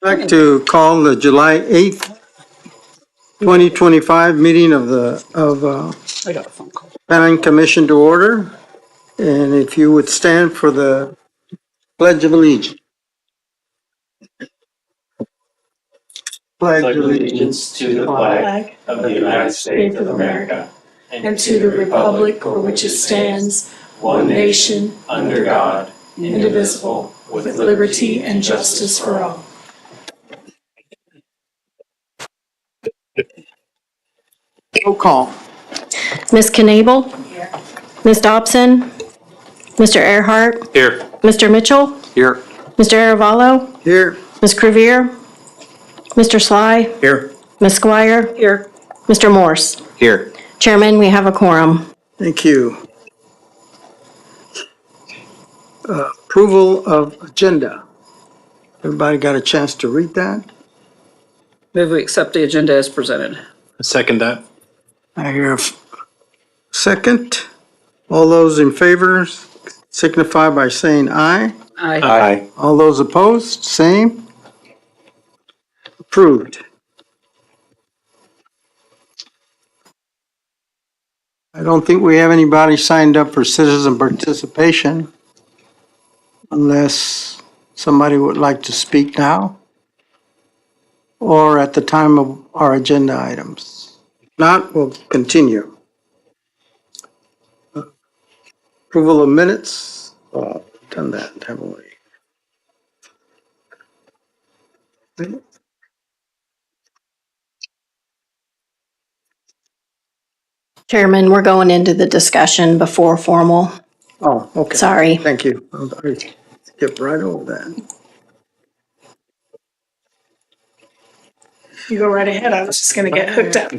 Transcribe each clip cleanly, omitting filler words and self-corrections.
I'd like to call the July 8th, 2025 meeting of I got a phone call. Planning Commission to order. And if you would stand for the Pledge of Allegiance. Pledge allegiance to the flag of the United States of America and to the republic for which it stands, one nation, under God, indivisible, with liberty and justice for all. Roll call. Ms. Knable? Ms. Dobson? Mr. Earhart? Here. Mr. Mitchell? Here. Mr. Aravallo? Here. Ms. Crevier? Mr. Sly? Here. Ms. Squire? Here. Mr. Morse? Here. Chairman, we have a quorum. Thank you. Approval of agenda. Everybody got a chance to read that? Move we accept the agenda as presented. Second that. I hear a second. All those in favor signify by saying aye. Aye. Aye. All those opposed, same. Approved. I don't think we have anybody signed up for citizen participation unless somebody would like to speak now or at the time of our agenda items. If not, we'll continue. Approval of minutes. Done that, haven't we? Chairman, we're going into the discussion before formal. Oh, okay. Sorry. Thank you. I skipped right over that. You go right ahead. I was just going to get hooked up.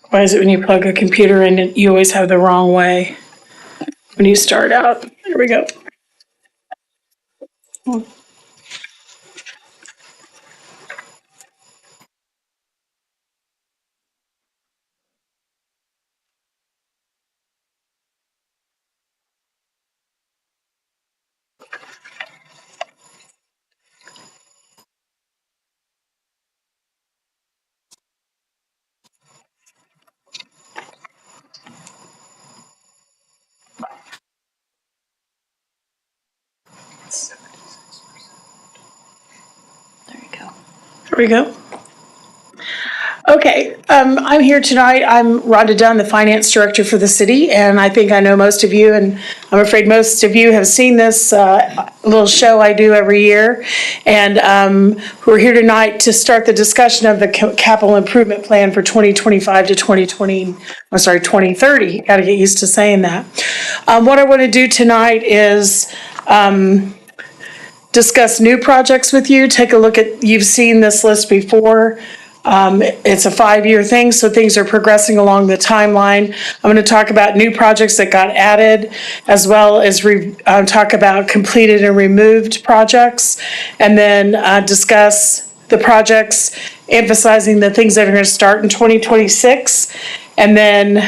Why is it when you plug a computer in, you always have the wrong way when you start out? Here we go. There you go. Here we go. Okay, I'm here tonight. I'm Rhonda Dunn, the finance director for the city, and I think I know most of you, and I'm afraid most of you have seen this little show I do every year. And we're here tonight to start the discussion of the capital improvement plan for 2025 to 2030. Got to get used to saying that. What I want to do tonight is discuss new projects with you. Take a look at, you've seen this list before. It's a 5-year thing, so things are progressing along the timeline. I'm going to talk about new projects that got added, as well as talk about completed and removed projects, and then discuss the projects, emphasizing the things that are going to start in 2026, and then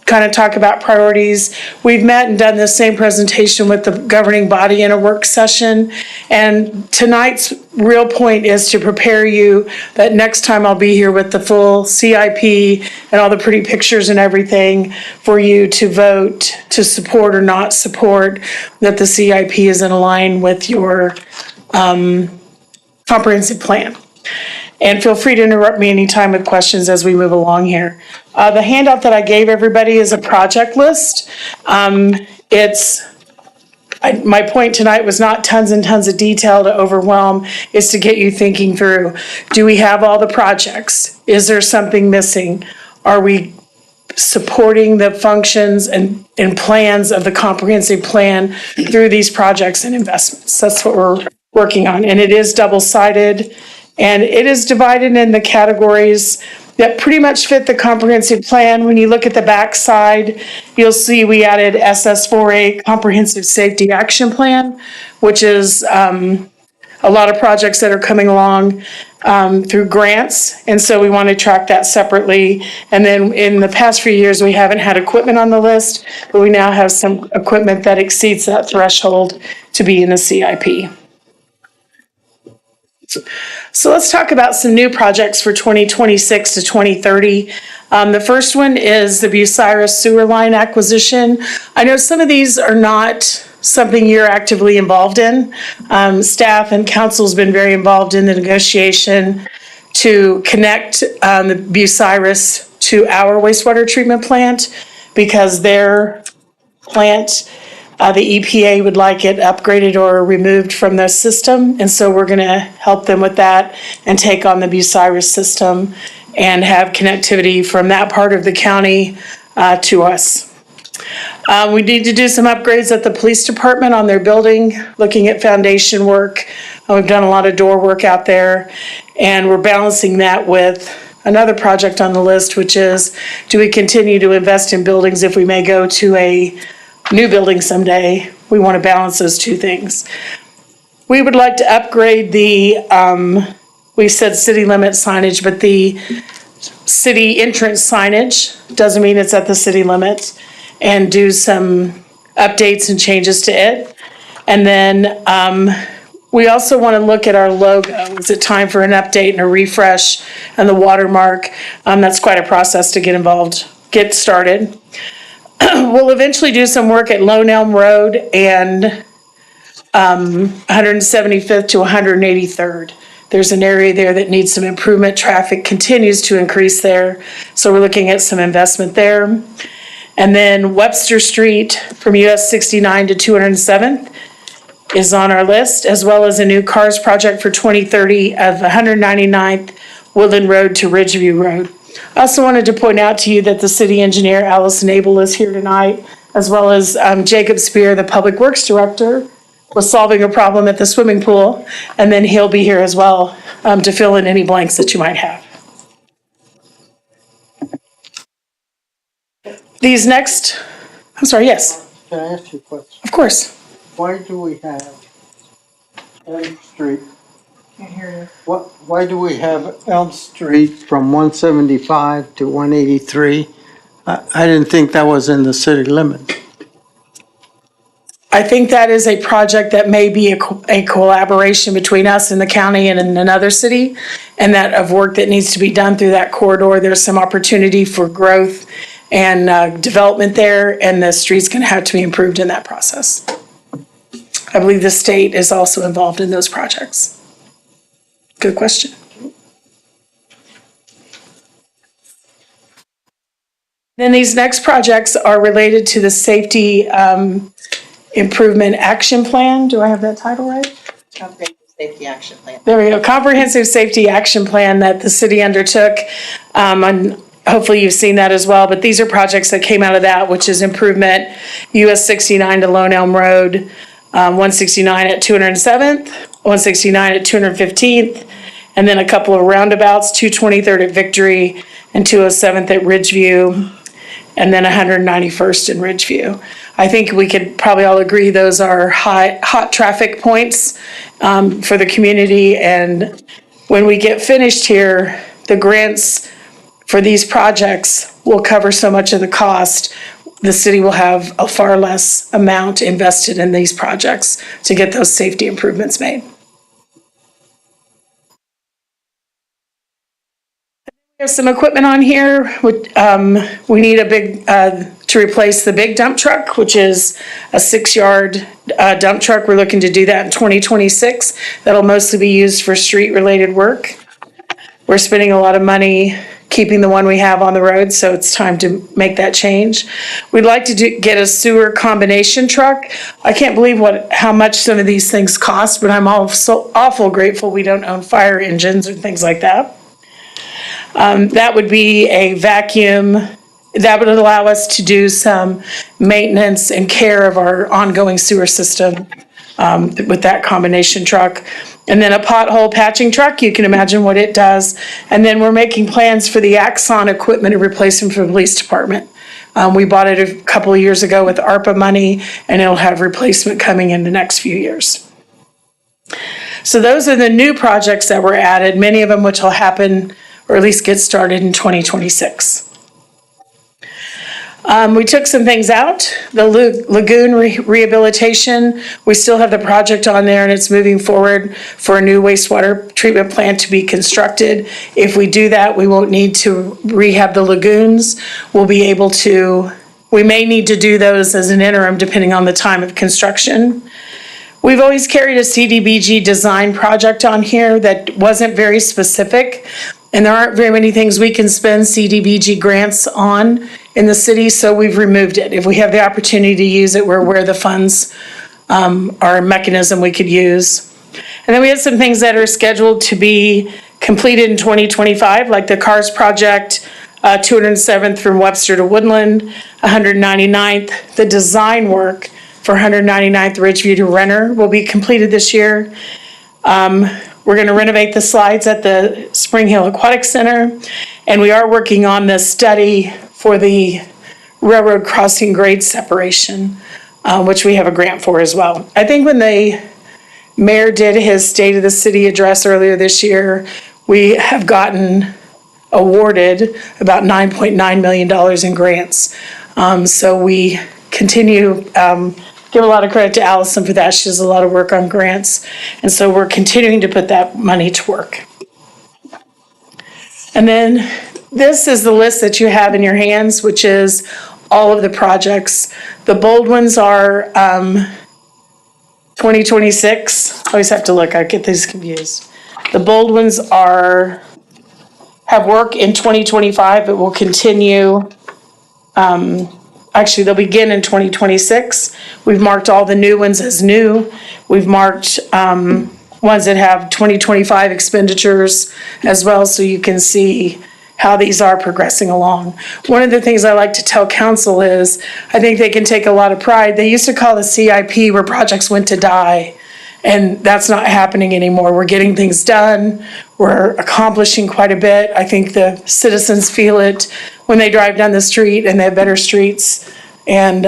kind of talk about priorities. We've met and done the same presentation with the governing body in a work session. And tonight's real point is to prepare you that next time I'll be here with the full CIP and all the pretty pictures and everything for you to vote to support or not support, that the CIP is in line with your comprehensive plan. And feel free to interrupt me anytime with questions as we move along here. The handout that I gave everybody is a project list. My point tonight was not tons and tons of detail to overwhelm, is to get you thinking through, do we have all the projects? Is there something missing? Are we supporting the functions and plans of the comprehensive plan through these projects and investments? That's what we're working on. And it is double-sided. And it is divided in the categories that pretty much fit the comprehensive plan. When you look at the back side, you'll see we added SS4A Comprehensive Safety Action Plan, which is a lot of projects that are coming along through grants. And so we want to track that separately. And then in the past few years, we haven't had equipment on the list, but we now have some equipment that exceeds that threshold to be in the CIP. So let's talk about some new projects for 2026 to 2030. The first one is the Bucyrus sewer line acquisition. I know some of these are not something you're actively involved in. Staff and council's been very involved in the negotiation to connect the Bucyrus to our wastewater treatment plant because their plant, the EPA would like it upgraded or removed from their system. And so we're gonna help them with that and take on the Bucyrus system and have connectivity from that part of the county to us. We need to do some upgrades at the police department on their building, looking at foundation work. We've done a lot of door work out there, and we're balancing that with another project on the list, which is, do we continue to invest in buildings if we may go to a new building someday? We want to balance those two things. We would like to upgrade the, we said city limit signage, but the city entrance signage, doesn't mean it's at the city limits, and do some updates and changes to it. And then we also want to look at our logo. Is it time for an update and a refresh and the watermark? That's quite a process to get started. We'll eventually do some work at Lone Elm Road and 175th to 183rd. There's an area there that needs some improvement. Traffic continues to increase there. So we're looking at some investment there. And then Webster Street from US 69 to 207th is on our list, as well as a new CARS project for 2030 of 199th Woodland Road to Ridgeview Road. I also wanted to point out to you that the city engineer, Allison Abel, is here tonight, as well as Jacob Spear, the Public Works Director, was solving a problem at the swimming pool, and then he'll be here as well to fill in any blanks that you might have. These next, I'm sorry, yes, Can I ask you a question? of course. Why do we have Elm Street? Why do we have Elm Street from 175 to 183? I didn't think that was in the city limits. I think that is a project that may be a collaboration between us and the county and in another city, and that of work that needs to be done through that corridor. There's some opportunity for growth and development there, and the street's gonna have to be improved in that process. I believe the state is also involved in those projects. Good question. Then these next projects are related to the Safety Improvement Action Plan. Do I have that title right? Comprehensive Safety Action Plan. There we go. Comprehensive Safety Action Plan that the city undertook. And hopefully you've seen that as well, but these are projects that came out of that, which is improvement US 69 to Lone Elm Road, 169 at 207th, 169 at 215th, and then a couple of roundabouts, 223rd at Victory and 207th at Ridgeview, and then 191st in Ridgeview. I think we could probably all agree those are hot traffic points for the community. And when we get finished here, the grants for these projects will cover so much of the cost. The city will have a far less amount invested in these projects to get those safety improvements made. We have some equipment on here. We need a big, to replace the big dump truck, which is a 6-yard dump truck. We're looking to do that in 2026. That'll mostly be used for street-related work. We're spending a lot of money keeping the one we have on the road, so it's time to make that change. We'd like to get a sewer combination truck. I can't believe how much some of these things cost, but I'm so awful grateful we don't own fire engines or things like that. That would be a vacuum. That would allow us to do some maintenance and care of our ongoing sewer system with that combination truck. And then a pothole patching truck, you can imagine what it does. And then we're making plans for the Axon equipment and replacement for the police department. We bought it a couple of years ago with ARPA money, and it'll have replacement coming in the next few years. So those are the new projects that were added, many of them which will happen or at least get started in 2026. We took some things out, the lagoon rehabilitation. We still have the project on there and it's moving forward for a new wastewater treatment plant to be constructed. If we do that, we won't need to rehab the lagoons. We'll be able to, we may need to do those as an interim depending on the time of construction. We've always carried a CDBG design project on here that wasn't very specific, and there aren't very many things we can spend CDBG grants on in the city, so we've removed it. If we have the opportunity to use it, we're aware the funds are a mechanism we could use. And then we have some things that are scheduled to be completed in 2025, like the CARS project, 207th from Webster to Woodland, 199th. The design work for 199th Ridgeview to Renner will be completed this year. We're going to renovate the slides at the Spring Hill Aquatic Center, and we are working on the study for the railroad crossing grade separation, which we have a grant for as well. I think when the mayor did his State of the City address earlier this year, we have gotten awarded about $9.9 million in grants. So we continue, give a lot of credit to Allison for that. She does a lot of work on grants. And so we're continuing to put that money to work. And then this is the list that you have in your hands, which is all of the projects. The bold ones are 2026. I always have to look, I get these confused. The bold ones have work in 2025, but will continue. Actually, they'll begin in 2026. We've marked all the new ones as new. We've marked ones that have 2025 expenditures as well, so you can see how these are progressing along. One of the things I like to tell council is, I think they can take a lot of pride. They used to call the CIP where projects went to die, and that's not happening anymore. We're getting things done. We're accomplishing quite a bit. I think the citizens feel it when they drive down the street, and they have better streets and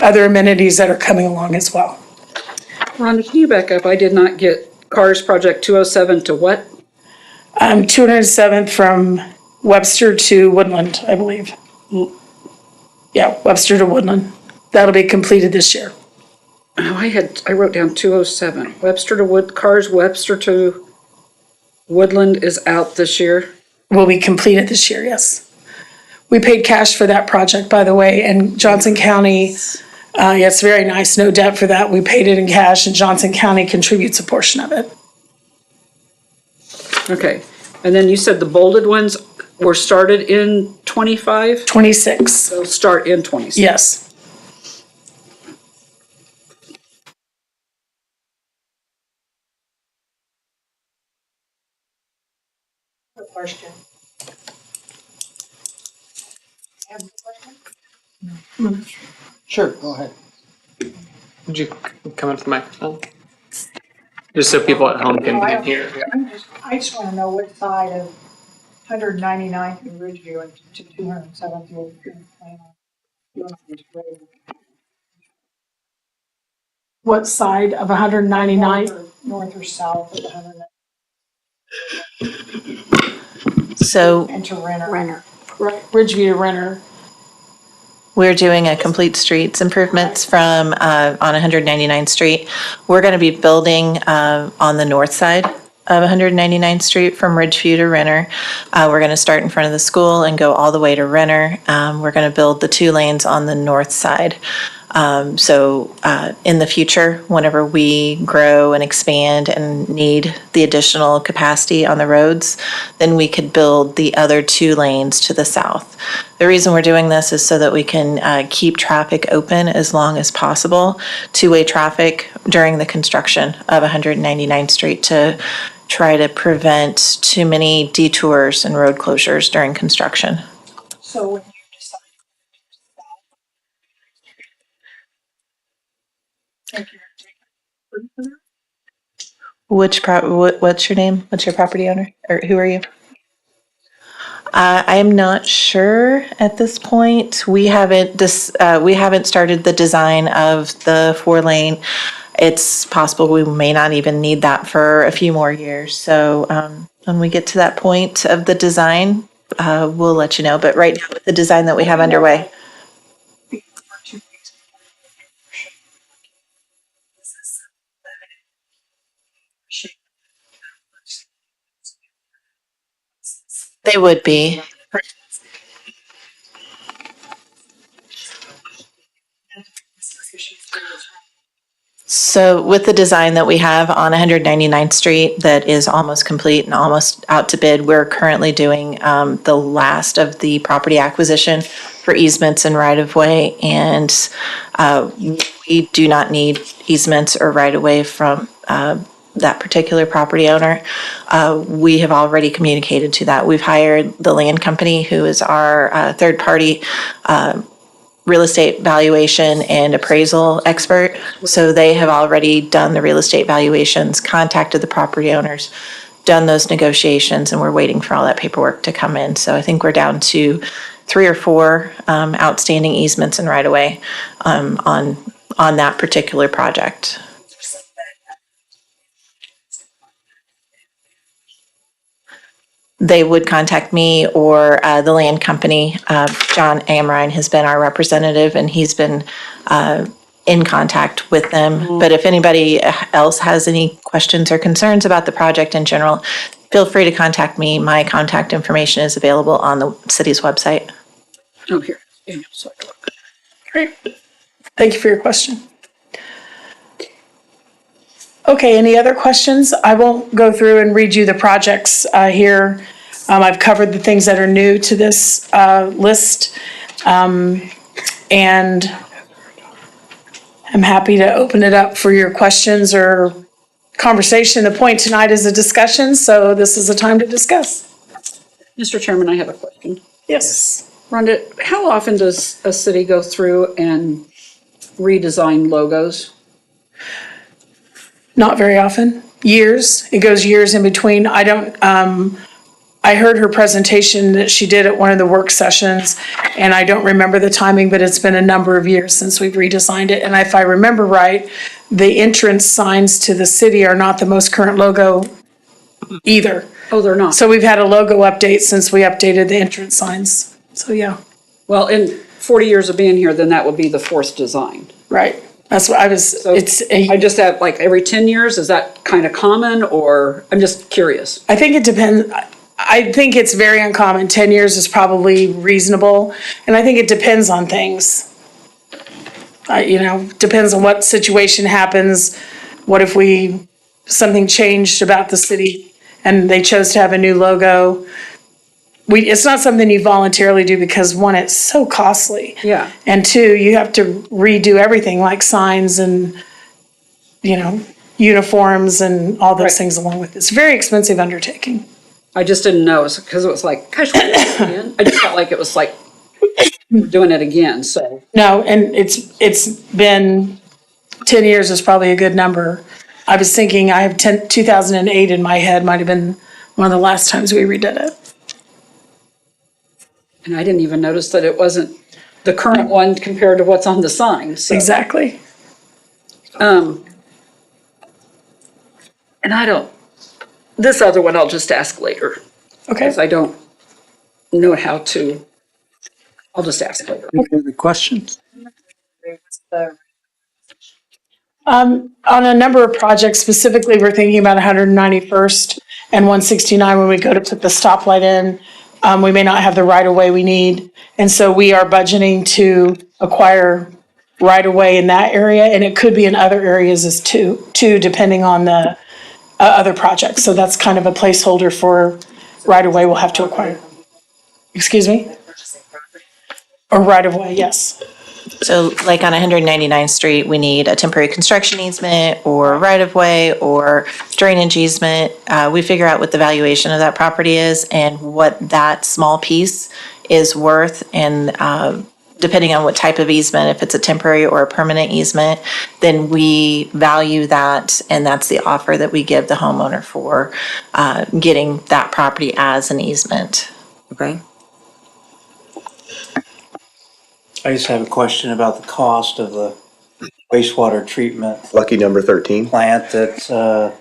other amenities that are coming along as well. Rhonda, can you back up? I did not get CARS Project 207 to what? 207th from Webster to Woodland, I believe. Yeah, Webster to Woodland. That'll be completed this year. Oh, I wrote down 207. CARS Webster to Woodland is out this year. Will be completed this year, yes. We paid cash for that project, by the way, and Johnson County, yeah, it's very nice, no debt for that. We paid it in cash, and Johnson County contributes a portion of it. Okay, and then you said the bolded ones were started in 25? 26, They'll start in 26. yes. Question. Sure, go ahead. Would you come up to the microphone? Just so people at home can hear. I just want to know what side of 199th and Ridgeview and to 207th you're planning on doing this road. What side of 199th? North or south of 199th So and to Renner. Renner, right, Ridgeview to Renner. we're doing a complete streets improvements from on 199th Street. We're going to be building on the north side of 199th Street from Ridgeview to Renner. We're going to start in front of the school and go all the way to Renner. We're going to build the 2 lanes on the north side. So in the future, whenever we grow and expand and need the additional capacity on the roads, then we could build the other 2 lanes to the south. The reason we're doing this is so that we can keep traffic open as long as possible, 2-way traffic during the construction of 199th Street to try to prevent too many detours and road closures during construction. So when you decide to property for that? What's your name? What's your property owner? Or who are you? I am not sure at this point. We haven't started the design of the 4-lane. It's possible we may not even need that for a few more years. So when we get to that point of the design, we'll let you know. But right now, with the design that we have underway, they would be. So with the design that we have on 199th Street that is almost complete and almost out to bid, we're currently doing the last of the property acquisition for easements and right-of-way. And we do not need easements or right-of-way from that particular property owner. We have already communicated to that. We've hired the land company, who is our third-party real estate valuation and appraisal expert. So they have already done the real estate valuations, contacted the property owners, done those negotiations, and we're waiting for all that paperwork to come in. So I think we're down to 3 or 4 outstanding easements and right-of-way on that particular project. They would contact me or the land company. John Amrine has been our representative, and he's been in contact with them. But if anybody else has any questions or concerns about the project in general, feel free to contact me. My contact information is available on the city's website. Oh, here. Daniel, so I can look. Great. Thank you for your question. Okay, any other questions? I won't go through and read you the projects here. I've covered the things that are new to this list. And I'm happy to open it up for your questions or conversation. The point tonight is a discussion, so this is a time to discuss. Mr. Chairman, I have a question. Yes. Rhonda, how often does a city go through and redesign logos? Not very often. Years. It goes years in between. I heard her presentation that she did at one of the work sessions, and I don't remember the timing, but it's been a number of years since we've redesigned it. And if I remember right, the entrance signs to the city are not the most current logo either. Oh, they're not? So we've had a logo update since we updated the entrance signs. So yeah, Well, in 40 years of being here, then that would be the 4th design. right. That's what I was, So it's, I just have, like, every 10 years, is that kind of common, or, I'm just curious? I think it depends. I think it's very uncommon. 10 years is probably reasonable. And I think it depends on things. Depends on what situation happens. What if something changed about the city and they chose to have a new logo? It's not something you voluntarily do because, one, it's so costly. Yeah. And 2, you have to redo everything like signs and, uniforms and all those Right. things along with it. It's a very expensive undertaking. I just didn't know, because it was like, gosh, we're doing it again. I just felt like it was like, we're doing it again, so. No, and it's been 10 years is probably a good number. I was thinking I have 2008 in my head, might have been one of the last times we redid it. And I didn't even notice that it wasn't the current one compared to what's on the sign, so. Exactly. And this other one I'll just ask later, Okay. because I don't know how to, I'll just ask later. Any other questions? On a number of projects, specifically, we're thinking about 191st and 169 when we go to put the stoplight in. We may not have the right-of-way we need. And so we are budgeting to acquire right-of-way in that area, and it could be in other areas as too, depending on the other projects. So that's kind of a placeholder for right-of-way we'll have to acquire. Excuse me? Or right-of-way, yes. So like on 199th Street, we need a temporary construction easement or right-of-way or drainage easement. We figure out what the valuation of that property is and what that small piece is worth, and depending on what type of easement, if it's a temporary or a permanent easement, then we value that, and that's the offer that we give the homeowner for getting that property as an easement. Okay. I just have a question about the cost of the wastewater treatment Lucky number 13. plant that,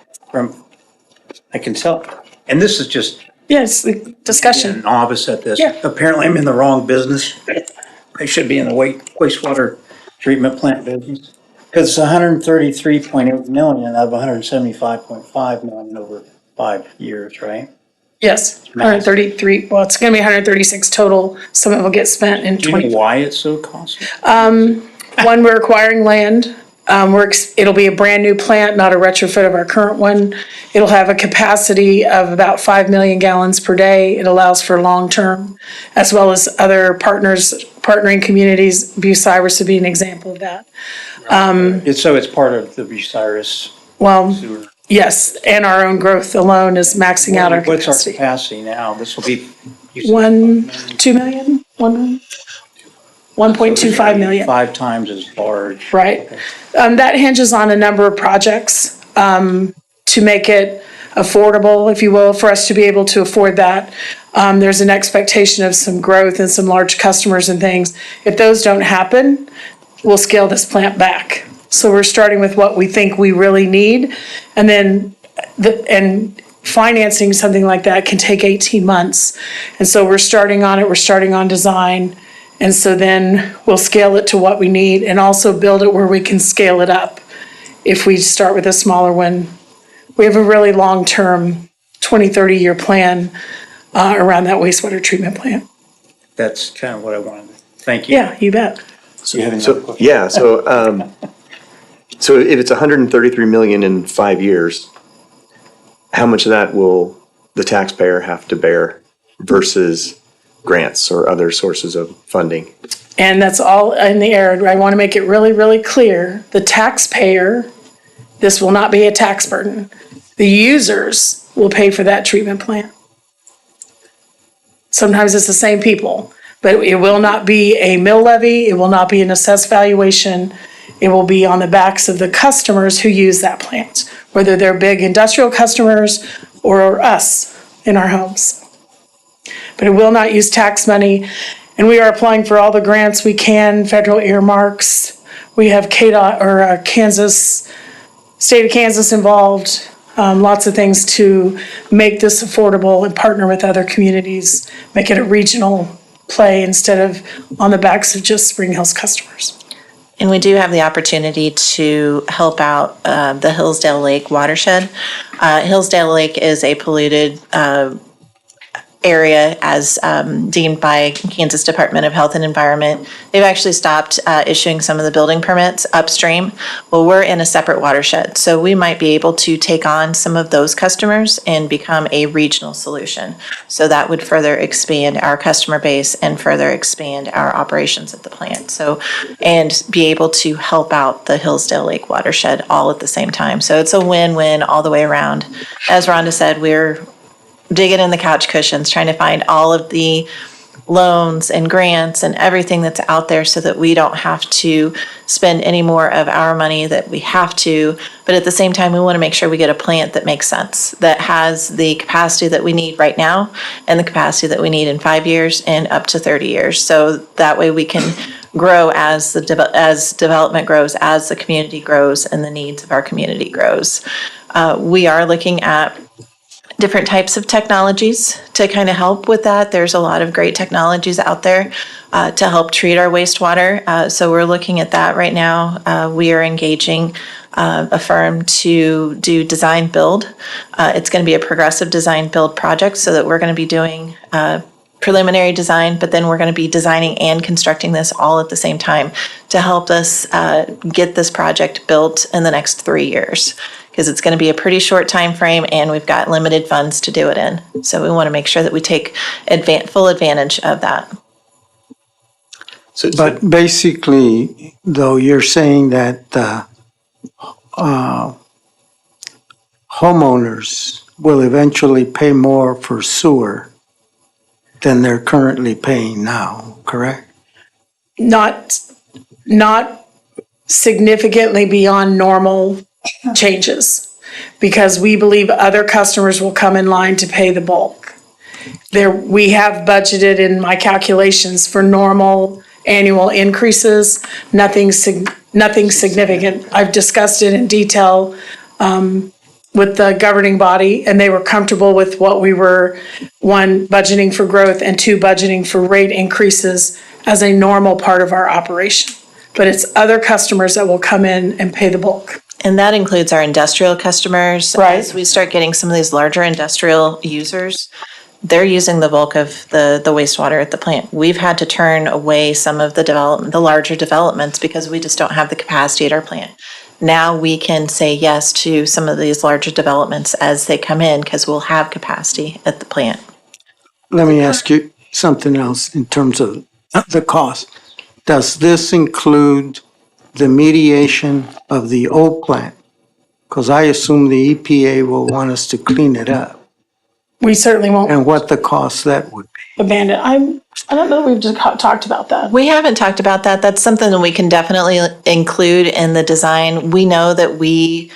I can tell, and this is just Yes, a discussion. novice at this. Yeah. Apparently I'm in the wrong business. I should be in the wastewater treatment plant business. Because it's 133.8 million of 175.5 million over 5 years, right? Yes, 133, well, it's gonna be 136 total. Some of it will get spent in Do you know 20. why it's so costly? One, we're acquiring land. It'll be a brand new plant, not a retrofit of our current one. It'll have a capacity of about 5 million gallons per day. It allows for long-term, as well as other partnering communities. Bucyrus would be an example of that. So it's part of the Bucyrus Well, sewer. yes, and our own growth alone is maxing out our What's our capacity. capacity now? This will be. 2 million, 1 million? 1.25 million. 5 times as large. Right. That hinges on a number of projects to make it affordable, if you will, for us to be able to afford that. There's an expectation of some growth and some large customers and things. If those don't happen, we'll scale this plant back. So we're starting with what we think we really need. And then, and financing something like that can take 18 months. And so we're starting on it, we're starting on design. And so then we'll scale it to what we need and also build it where we can scale it up. If we start with a smaller one, we have a really long-term 20, 30-year plan around that wastewater treatment plant. That's kind of what I wanted. Thank you. Yeah, you bet. So you have another So, question? yeah, so if it's 133 million in 5 years, how much of that will the taxpayer have to bear versus grants or other sources of funding? And that's all in the air. I want to make it really, really clear. The taxpayer, this will not be a tax burden. The users will pay for that treatment plant. Sometimes it's the same people, but it will not be a mill levy. It will not be an assessed valuation. It will be on the backs of the customers who use that plant, whether they're big industrial customers or us in our homes. But it will not use tax money. And we are applying for all the grants we can, federal earmarks. We have KDOT or Kansas, state of Kansas involved, lots of things to make this affordable and partner with other communities, make it a regional play instead of on the backs of just Spring Hills customers. And we do have the opportunity to help out the Hillsdale Lake watershed. Hillsdale Lake is a polluted area as deemed by Kansas Department of Health and Environment. They've actually stopped issuing some of the building permits upstream. Well, we're in a separate watershed, so we might be able to take on some of those customers and become a regional solution. So that would further expand our customer base and further expand our operations at the plant. So, and be able to help out the Hillsdale Lake watershed all at the same time. So it's a win-win all the way around. As Rhonda said, we're digging in the couch cushions, trying to find all of the loans and grants and everything that's out there so that we don't have to spend any more of our money that we have to. But at the same time, we want to make sure we get a plant that makes sense, that has the capacity that we need right now and the capacity that we need in 5 years and up to 30 years. So that way we can grow as development grows, as the community grows and the needs of our community grows. We are looking at different types of technologies to kind of help with that. There's a lot of great technologies out there to help treat our wastewater. So we're looking at that right now. We are engaging a firm to do design build. It's going to be a progressive design build project so that we're going to be doing preliminary design, but then we're going to be designing and constructing this all at the same time to help us get this project built in the next 3 years. Because it's going to be a pretty short time frame and we've got limited funds to do it in. So we want to make sure that we take full advantage of that. But basically, though, you're saying that homeowners will eventually pay more for sewer than they're currently paying now, correct? not significantly beyond normal changes, because we believe other customers will come in line to pay the bulk. We have budgeted in my calculations for normal annual increases, nothing significant. I've discussed it in detail with the governing body, and they were comfortable with what we were, one, budgeting for growth, and two, budgeting for rate increases as a normal part of our operation. But it's other customers that will come in and pay the bulk. And that includes our industrial customers. Right. As we start getting some of these larger industrial users, they're using the bulk of the wastewater at the plant. We've had to turn away some of the larger developments because we just don't have the capacity at our plant. Now we can say yes to some of these larger developments as they come in because we'll have capacity at the plant. Let me ask you something else in terms of the cost. Does this include the mediation of the old plant? Because I assume the EPA will want us to clean it up, We certainly won't and what the cost that would be. abandon. I don't know that we've just talked about that. We haven't talked about that. That's something that we can definitely include in the design. We know that we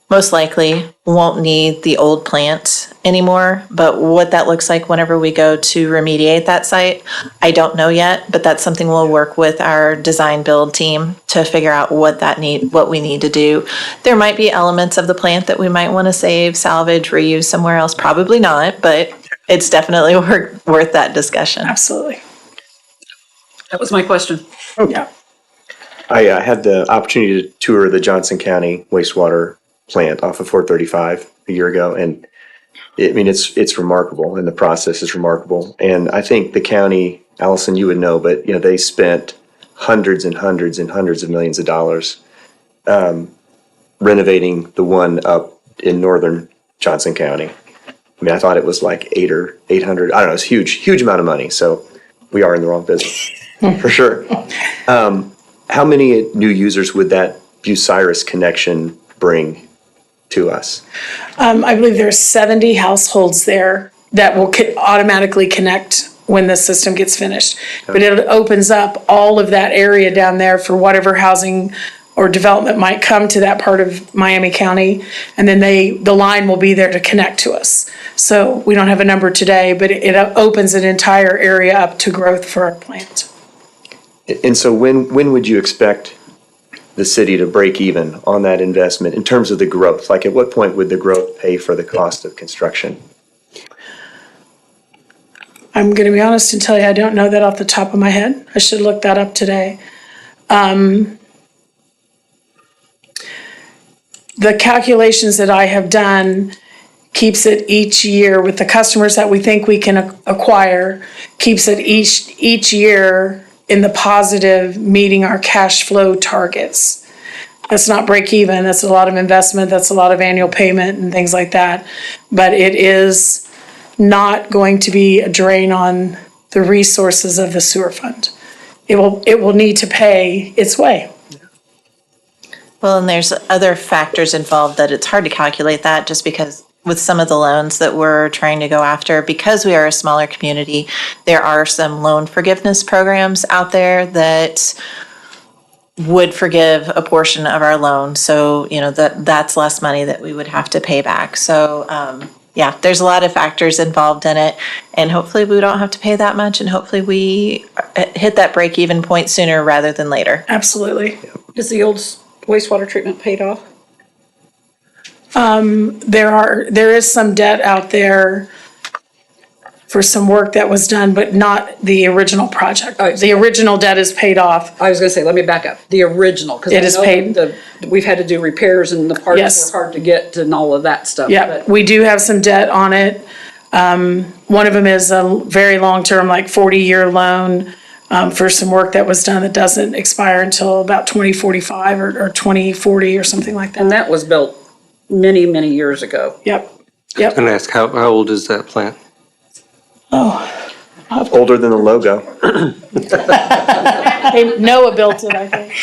most likely won't need the old plant anymore, but what that looks like whenever we go to remediate that site, I don't know yet, but that's something we'll work with our design build team to figure out what we need to do. There might be elements of the plant that we might want to save, salvage, reuse somewhere else. Probably not, but it's definitely worth that discussion. Absolutely. That was my question. Yeah. I had the opportunity to tour the Johnson County wastewater plant off of 435 a year ago, and it's remarkable, and the process is remarkable. And I think the county, Allison, you would know, but they spent hundreds and hundreds and hundreds of millions of dollars renovating the one up in northern Johnson County. I thought it was like 800. I don't know. It's huge amount of money. So we are in the wrong business for sure. How many new users would that Bucyrus connection bring to us? I believe there's 70 households there that will automatically connect when the system gets finished. But it opens up all of that area down there for whatever housing or development might come to that part of Miami County. And then the line will be there to connect to us. So we don't have a number today, but it opens an entire area up to growth for our plant. And so when would you expect the city to break even on that investment in terms of the growth? Like, at what point would the growth pay for the cost of construction? I'm going to be honest and tell you I don't know that off the top of my head. I should look that up today. The calculations that I have done keeps it each year with the customers that we think we can acquire, keeps it each year in the positive, meeting our cash flow targets. That's not break even, that's a lot of investment, that's a lot of annual payment and things like that. But it is not going to be a drain on the resources of the sewer fund. It will need to pay its way. Well, and there's other factors involved that it's hard to calculate that just because with some of the loans that we're trying to go after, because we are a smaller community, there are some loan forgiveness programs out there that would forgive a portion of our loan. So, that's less money that we would have to pay back. So, yeah, there's a lot of factors involved in it, and hopefully we don't have to pay that much, and hopefully we hit that break-even point sooner rather than later. Absolutely. Is the old wastewater treatment paid off? There is some debt out there for some work that was done, but not the original project. The original debt is paid off. I was gonna say, let me back up. The original, because It is paid. We've had to do repairs and the parts Yes. were hard to get and all of that stuff. Yeah, but- we do have some debt on it. One of them is a very long-term, like 40-year loan for some work that was done that doesn't expire until about 2045 or 2040 or something like that. And that was built many, many years ago. Yep. And ask, how old is that plant? Older than the logo. Noah built it, I think.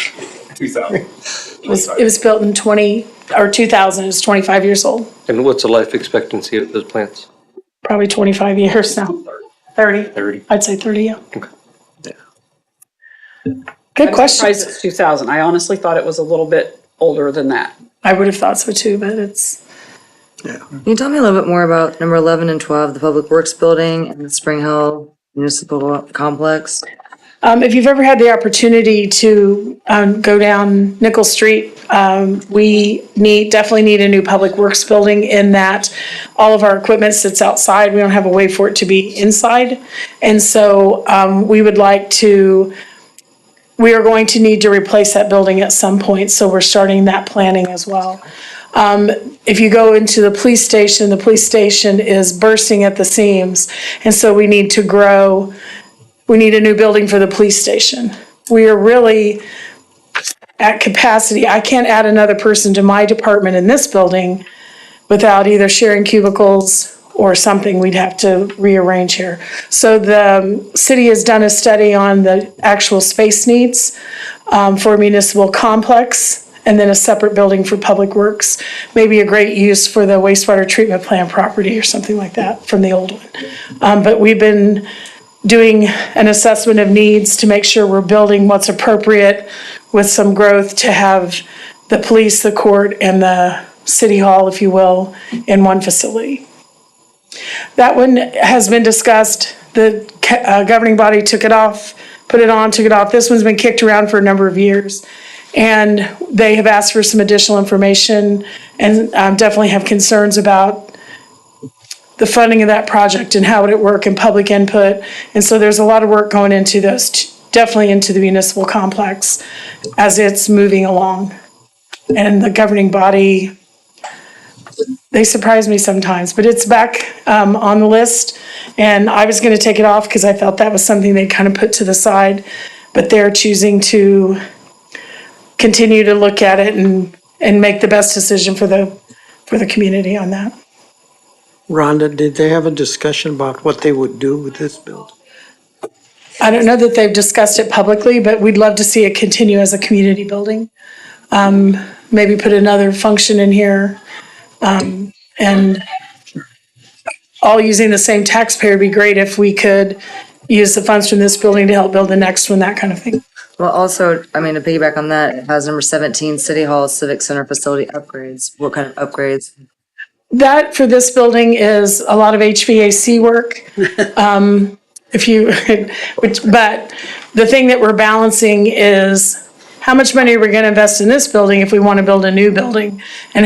2000. It was built in 2000, it's 25 years old. And what's the life expectancy of those plants? Probably 25 years now. 30. 30. I'd say 30, yeah. Good I'm question. surprised it's 2000. I honestly thought it was a little bit older than that. I would have thought so too, but it's, Can you tell me a little bit more about number 11 and 12, the Public Works Building and the Spring Hill Municipal Complex? if you've ever had the opportunity to go down Nickel Street, we definitely need a new public works building in that all of our equipment sits outside. We don't have a way for it to be inside. And so we are going to need to replace that building at some point. So we're starting that planning as well. If you go into the police station is bursting at the seams. And so we need to grow. We need a new building for the police station. We are really at capacity. I can't add another person to my department in this building without either sharing cubicles or something. We'd have to rearrange here. So the city has done a study on the actual space needs for a municipal complex, and then a separate building for public works. Maybe a great use for the wastewater treatment plant property or something like that from the old one. But we've been doing an assessment of needs to make sure we're building what's appropriate with some growth to have the police, the court, and the city hall, if you will, in one facility. That one has been discussed. The governing body took it off, put it on, took it off. This one's been kicked around for a number of years. And they have asked for some additional information and definitely have concerns about the funding of that project and how would it work and public input. And so there's a lot of work going into those, definitely into the municipal complex as it's moving along. And the governing body, they surprise me sometimes, but it's back on the list. And I was going to take it off because I felt that was something they kind of put to the side, but they're choosing to continue to look at it and make the best decision for the community on that. Rhonda, did they have a discussion about what they would do with this building? I don't know that they've discussed it publicly, but we'd love to see it continue as a community building. Maybe put another function in here. And all using the same taxpayer would be great if we could use the funds from this building to help build the next one, that kind of thing. Well, also, I mean, to piggyback on that, it has number 17, City Hall Civic Center facility upgrades. What kind of upgrades? That for this building is a lot of HVAC work. But the thing that we're balancing is how much money are we going to invest in this building if we want to build a new building? And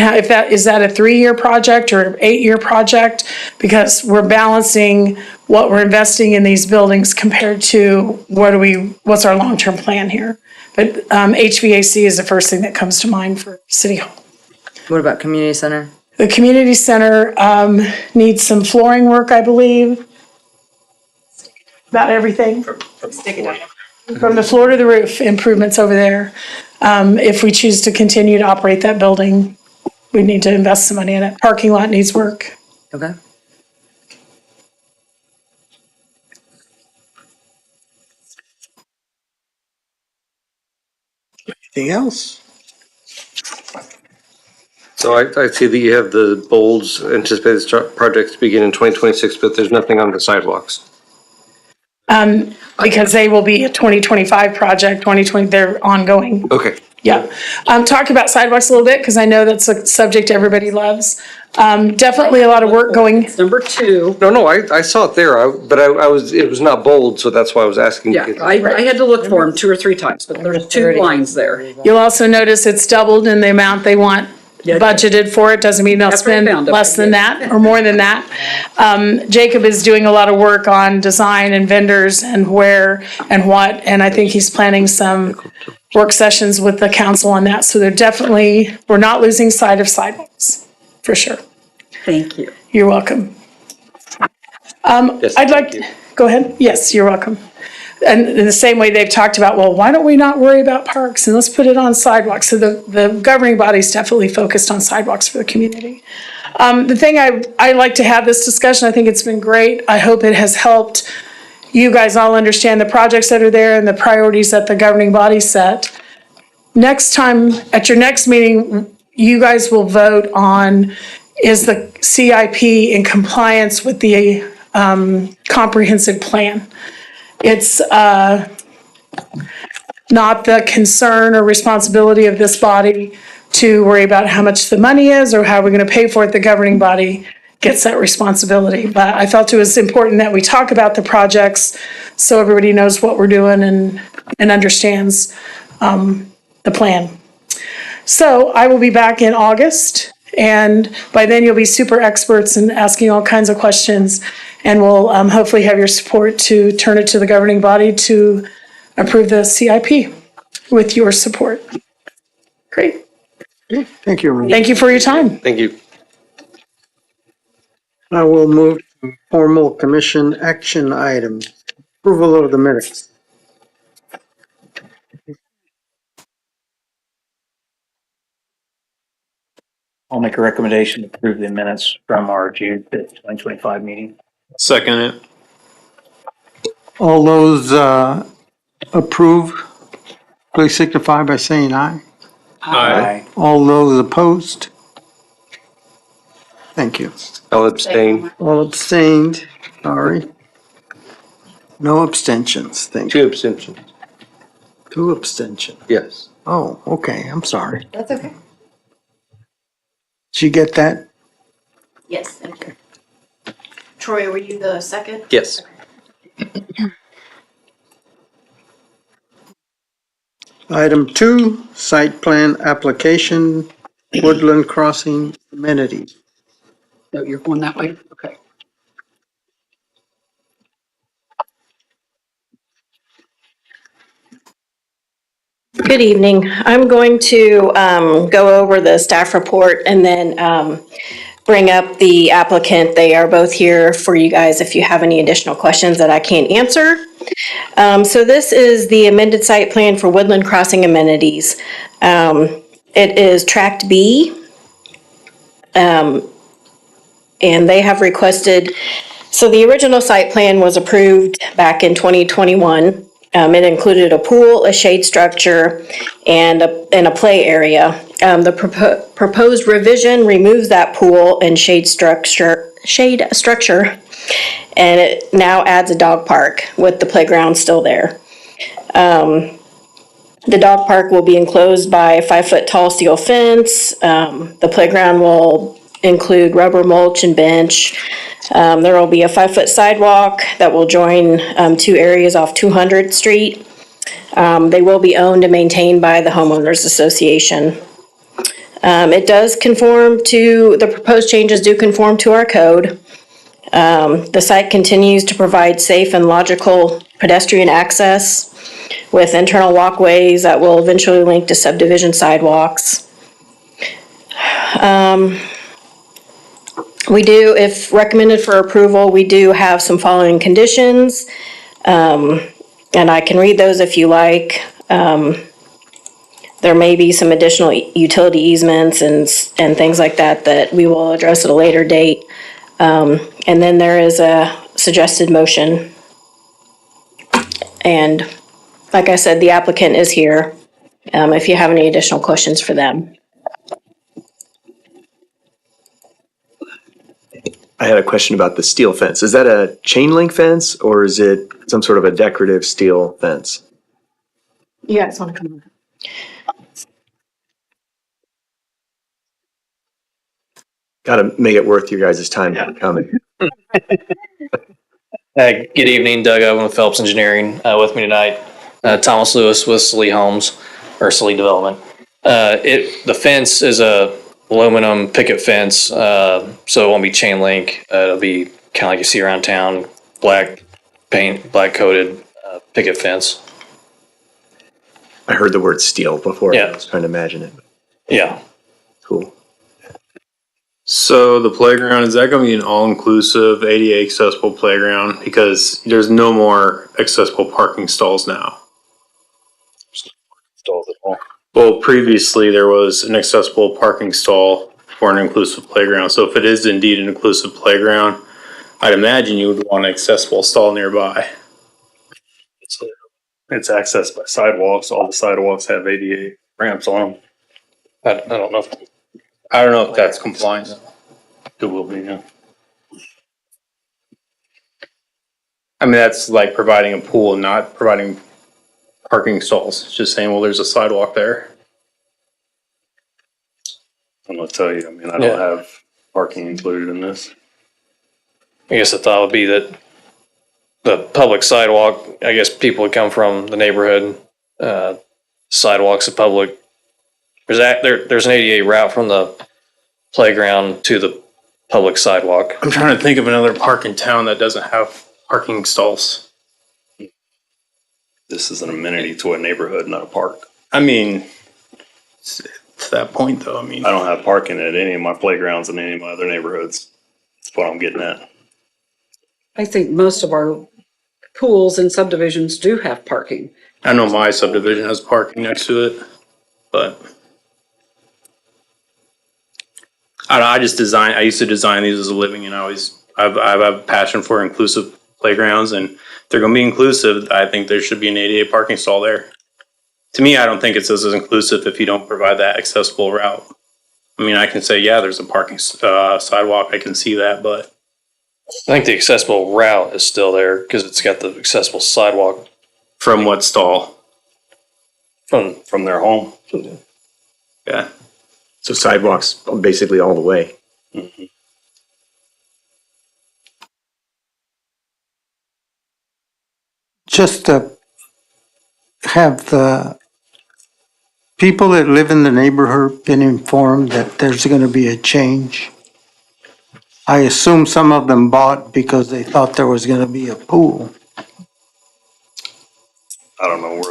is that a 3-year project or an 8-year project? Because we're balancing what we're investing in these buildings compared to what's our long-term plan here. But HVAC is the first thing that comes to mind for City Hall. What about community center? The community center needs some flooring work, I believe. About everything. From the floor to the roof, improvements over there. If we choose to continue to operate that building, we need to invest some money in it. Parking lot needs work. Okay. Anything else? So I see that you have the bolds anticipated projects to begin in 2026, but there's nothing on the sidewalks. Because they will be a 2025 project, 2020, they're ongoing. Okay. Yeah. Talk about sidewalks a little bit, because I know that's a subject everybody loves. Definitely a lot of work going. Number 2. No, I saw it there, but it was not bold, so that's why I was asking. Yeah, I had to look for them 2 or 3 times, but there's 2 lines there. You'll also notice it's doubled in the amount they want budgeted for it. Doesn't mean they'll spend less than that or more than that. Jacob is doing a lot of work on design and vendors and where and what, and I think he's planning some work sessions with the council on that. So we're not losing sight of sidewalks, for sure. Thank you. You're welcome. Yes, I'd like, go ahead. Yes, you're welcome. And in the same way they've talked about, well, why don't we not worry about parks and let's put it on sidewalks? So the governing body's definitely focused on sidewalks for the community. The thing I like to have this discussion, I think it's been great. I hope it has helped you guys all understand the projects that are there and the priorities that the governing body set. Next time, at your next meeting, you guys will vote on, is the CIP in compliance with the comprehensive plan? It's not the concern or responsibility of this body to worry about how much the money is or how we're going to pay for it. The governing body gets that responsibility. But I felt it was important that we talk about the projects so everybody knows what we're doing and understands the plan. So I will be back in August, and by then you'll be super experts in asking all kinds of questions, and we'll hopefully have your support to turn it to the governing body to approve the CIP with your support. Great. Thank you, Ron. Thank you for your time. Thank you. I will move to formal commission action items. Approval of the minutes. I'll make a recommendation to approve the minutes from our June 5th, 2025 meeting. Second it. All those approve, please signify by saying aye. Aye. All those opposed? Thank you. I'll abstain. All abstained, sorry. No abstentions, thank you. 2 abstentions. 2 abstentions. Yes. Oh, okay, I'm sorry. That's okay. Did you get that? Yes, thank you. Troy, were you the second? Yes. Item 2, site plan application, Woodland Crossing amenities. No, you're going that way? Okay. Good evening. I'm going to go over the staff report and then bring up the applicant. They are both here for you guys if you have any additional questions that I can't answer. So this is the amended site plan for Woodland Crossing amenities. It is Tract B. And they have requested, so the original site plan was approved back in 2021. It included a pool, a shade structure, and a play area. The proposed revision removes that pool and shade structure, and it now adds a dog park with the playground still there. The dog park will be enclosed by a 5-foot tall steel fence. The playground will include rubber mulch and bench. There will be a 5-foot sidewalk that will join 2 areas off 200th Street. They will be owned and maintained by the homeowners association. It does conform to, the proposed changes do conform to our code. The site continues to provide safe and logical pedestrian access with internal walkways that will eventually link to subdivision sidewalks. We do, if recommended for approval, we do have some following conditions. And I can read those if you like. There may be some additional utility easements and things like that that we will address at a later date. And then there is a suggested motion. And like I said, the applicant is here if you have any additional questions for them. I had a question about the steel fence. Is that a chain link fence or is it some sort of a decorative steel fence? You guys want to come on? Got to make it worth your guys' time coming. Good evening, Doug Owen with Phelps Engineering. With me tonight, Thomas Lewis with Salee Homes, or Salee Development. The fence is a aluminum picket fence, so it won't be chain link. It'll be kind of like you see around town, black paint, black coated picket fence. I heard the word steel before. Yeah. I was trying to imagine it. Yeah. Cool. So the playground, is that going to be an all-inclusive ADA accessible playground? Because there's no more accessible parking stalls now. Stalls at all. Well, previously there was an accessible parking stall for an inclusive playground. So if it is indeed an inclusive playground, I'd imagine you would want an accessible stall nearby. It's accessed by sidewalks. All the sidewalks have ADA ramps on them. I don't know. I don't know if that's compliant. It will be, yeah. I mean, that's like providing a pool, not providing parking stalls. It's just saying, well, there's a sidewalk there. I'm gonna tell you, I mean, I don't have parking included in this. I guess the thought would be that the public sidewalk, I guess people would come from the neighborhood, sidewalks of public. There's an ADA route from the playground to the public sidewalk. I'm trying to think of another park in town that doesn't have parking stalls. This is an amenity to a neighborhood, not a park. I mean, to that point though, I mean. I don't have parking at any of my playgrounds in any of my other neighborhoods. That's what I'm getting at. I think most of our pools and subdivisions do have parking. I know my subdivision has parking next to it, but I used to design these as a living, and I have a passion for inclusive playgrounds, and if they're going to be inclusive, I think there should be an ADA parking stall there. To me, I don't think it's as inclusive if you don't provide that accessible route. I mean, I can say, yeah, there's a parking sidewalk, I can see that, but I think the accessible route is still there because it's got the accessible sidewalk from what stall? From their home. Yeah. So sidewalks basically all the way. Mm-hmm. Just to have the people that live in the neighborhood been informed that there's gonna be a change. I assume some of them bought because they thought there was gonna be a pool. I don't know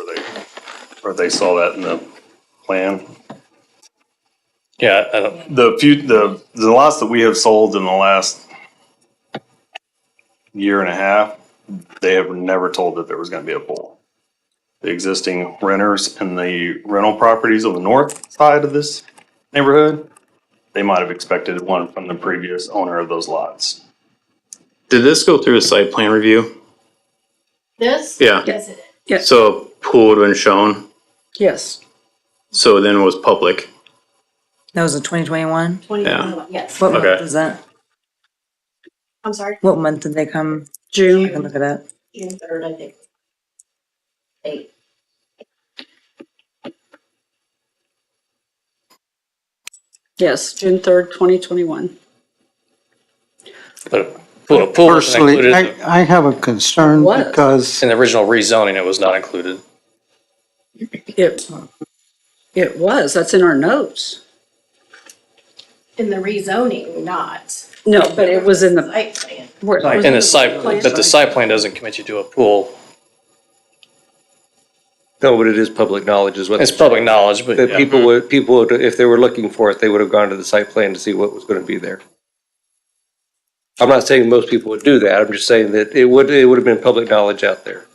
where they saw that in the plan. Yeah, I don't, The lots that we have sold in the last year and a half, they have never told that there was going to be a pool. The existing renters in the rental properties on the north side of this neighborhood, they might have expected one from the previous owner of those lots. Did this go through a site plan review? This? Yeah. Yes, it is. Yeah. So a pool would have been shown, Yes. so then it was public. That was a 2021? 2021, yes. What month Okay. is that? I'm sorry, What month did they come? I June. can look at that. June 3rd, I think. 8. Yes, June 3rd, 2021. but a pool wasn't Personally, included I have a concern What? because in the original rezoning. It was not included. It was, that's in our notes. In the rezoning, not. No, but it was in the. Site plan. where it was In the site, plan. but the site plan doesn't commit you to a pool. No, but it is public knowledge is what. It's public knowledge, but That yeah. people would, if they were looking for it, they would have gone to the site plan to see what was going to be there. I'm not saying most people would do that. I'm just saying that it would have been public knowledge out there.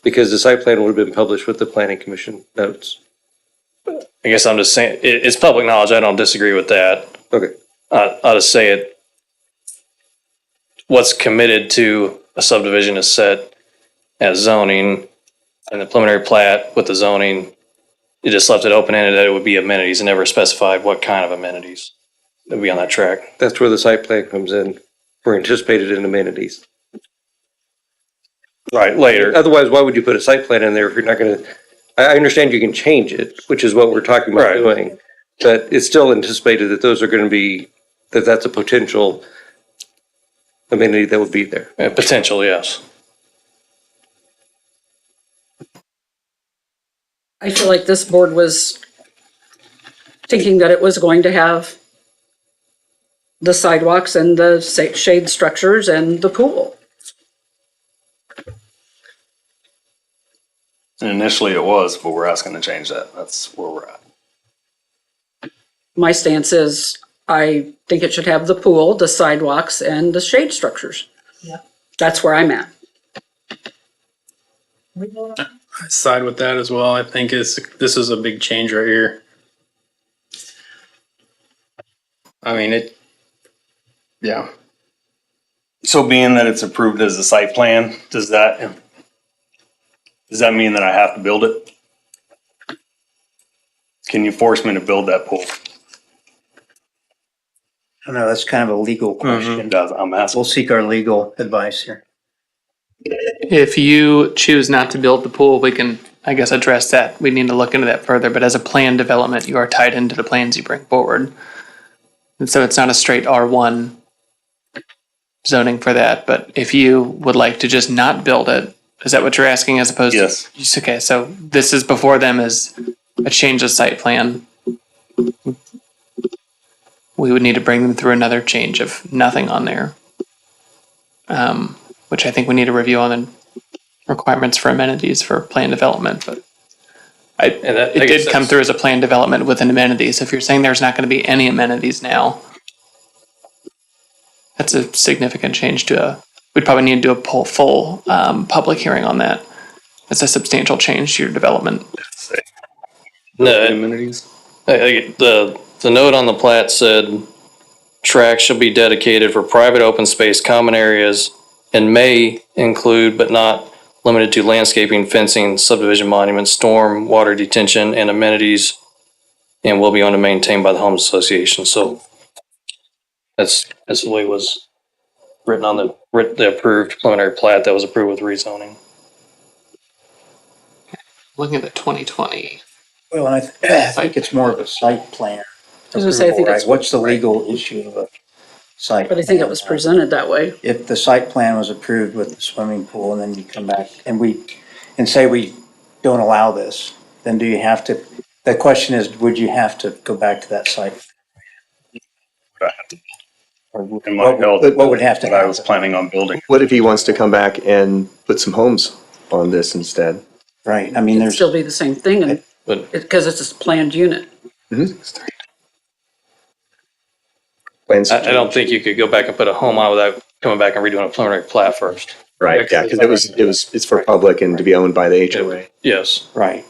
Because the site plan would have been published with the planning commission notes. I guess I'm just saying, it's public knowledge. I don't disagree with that. Okay. I'll just say it. What's committed to a subdivision is set as zoning and the preliminary plat with the zoning. You just left it open-ended that it would be amenities and never specified what kind of amenities would be on that track. That's where the site plan comes in. For anticipated in amenities. Right, later. Otherwise, why would you put a site plan in there if you're not going to, I understand you can change it, which is what we're talking about Right. doing. But it's still anticipated that those are going to be, that's a potential amenity that would be there. Potential, yes. I feel like this board was thinking that it was going to have the sidewalks and the shade structures and the pool. And initially it was, but we're asking to change that. That's where we're at. My stance is, I think it should have the pool, the sidewalks, and the shade structures. Yeah. That's where I'm at. We vote on I side with that as well. I think this is a big change right here. I mean, yeah. So being that it's approved as a site plan, does that mean that I have to build it? Can you force me to build that pool? I don't know, that's kind of a legal question. I'm asking. We'll seek our legal advice here. If you choose not to build the pool, we can I guess, address that. We need to look into that further, but as a plan development, you are tied into the plans you bring forward. And so it's not a straight R1 zoning for that, but if you would like to just not build it, is that what you're asking as opposed Yes. to? Okay, so this is before them as a change of site plan. We would need to bring them through another change of nothing on there. Which I think we need to review on the requirements for amenities for plan development, but it did come through as a plan development with an amenities. If you're saying there's not going to be any amenities now, that's a significant change we'd probably need to do a full public hearing on that. It's a substantial change to your development. No, Amenities. the note on the plat said tracks shall be dedicated for private open space, common areas, and may include but not limited to landscaping, fencing, subdivision monuments, storm, water detention, and amenities, and will be owned and maintained by the homes association. So that's the way it was written on the approved preliminary plat that was approved with rezoning. Looking at the 2020. Well, and I think it's more of a site plan. I was gonna say, I think approval, right? it's- What's the legal issue of a site? But I think it plan? was presented that way. If the site plan was approved with the swimming pool and then you come back and say we don't allow this, then do you have to, the question is, would you have to go back to that site? Or In my health, what would have to I was happen? planning on building. What if he wants to come back and put some homes on this instead? Right, I mean, It'd there's, still be the same thing, and But because it's a planned unit. Plans to I don't think you could go back and put a home on without coming back and redoing a preliminary plat first. Right, yeah, because it's for public and to be owned by the HOA. Yes. right.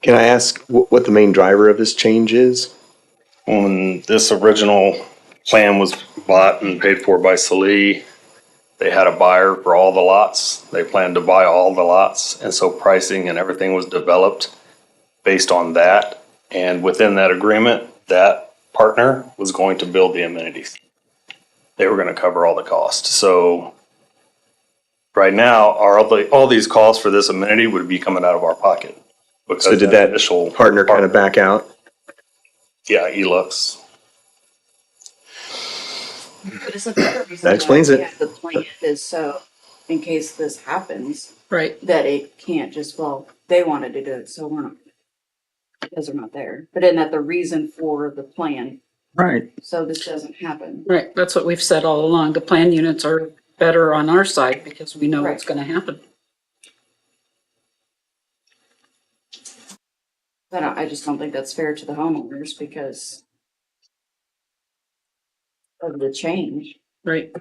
Can I ask what the main driver of this change is? When this original plan was bought and paid for by Salee, they had a buyer for all the lots. They planned to buy all the lots, and so pricing and everything was developed based on that. And within that agreement, that partner was going to build the amenities. They were gonna cover all the costs. So right now, all these costs for this amenity would be coming out of our pocket. Because So did that initial partner kind of back out? Yeah, Elux. That explains it. The plan is so, in case this happens, Right. that it can't just, well, they wanted to do it, so we're not, because they're not there. But isn't that the reason for the plan? Right. So this doesn't happen. Right, that's what we've said all along. The plan units are better on our side because we know what's gonna happen. But I just don't think that's fair to the homeowners because of the change. Right.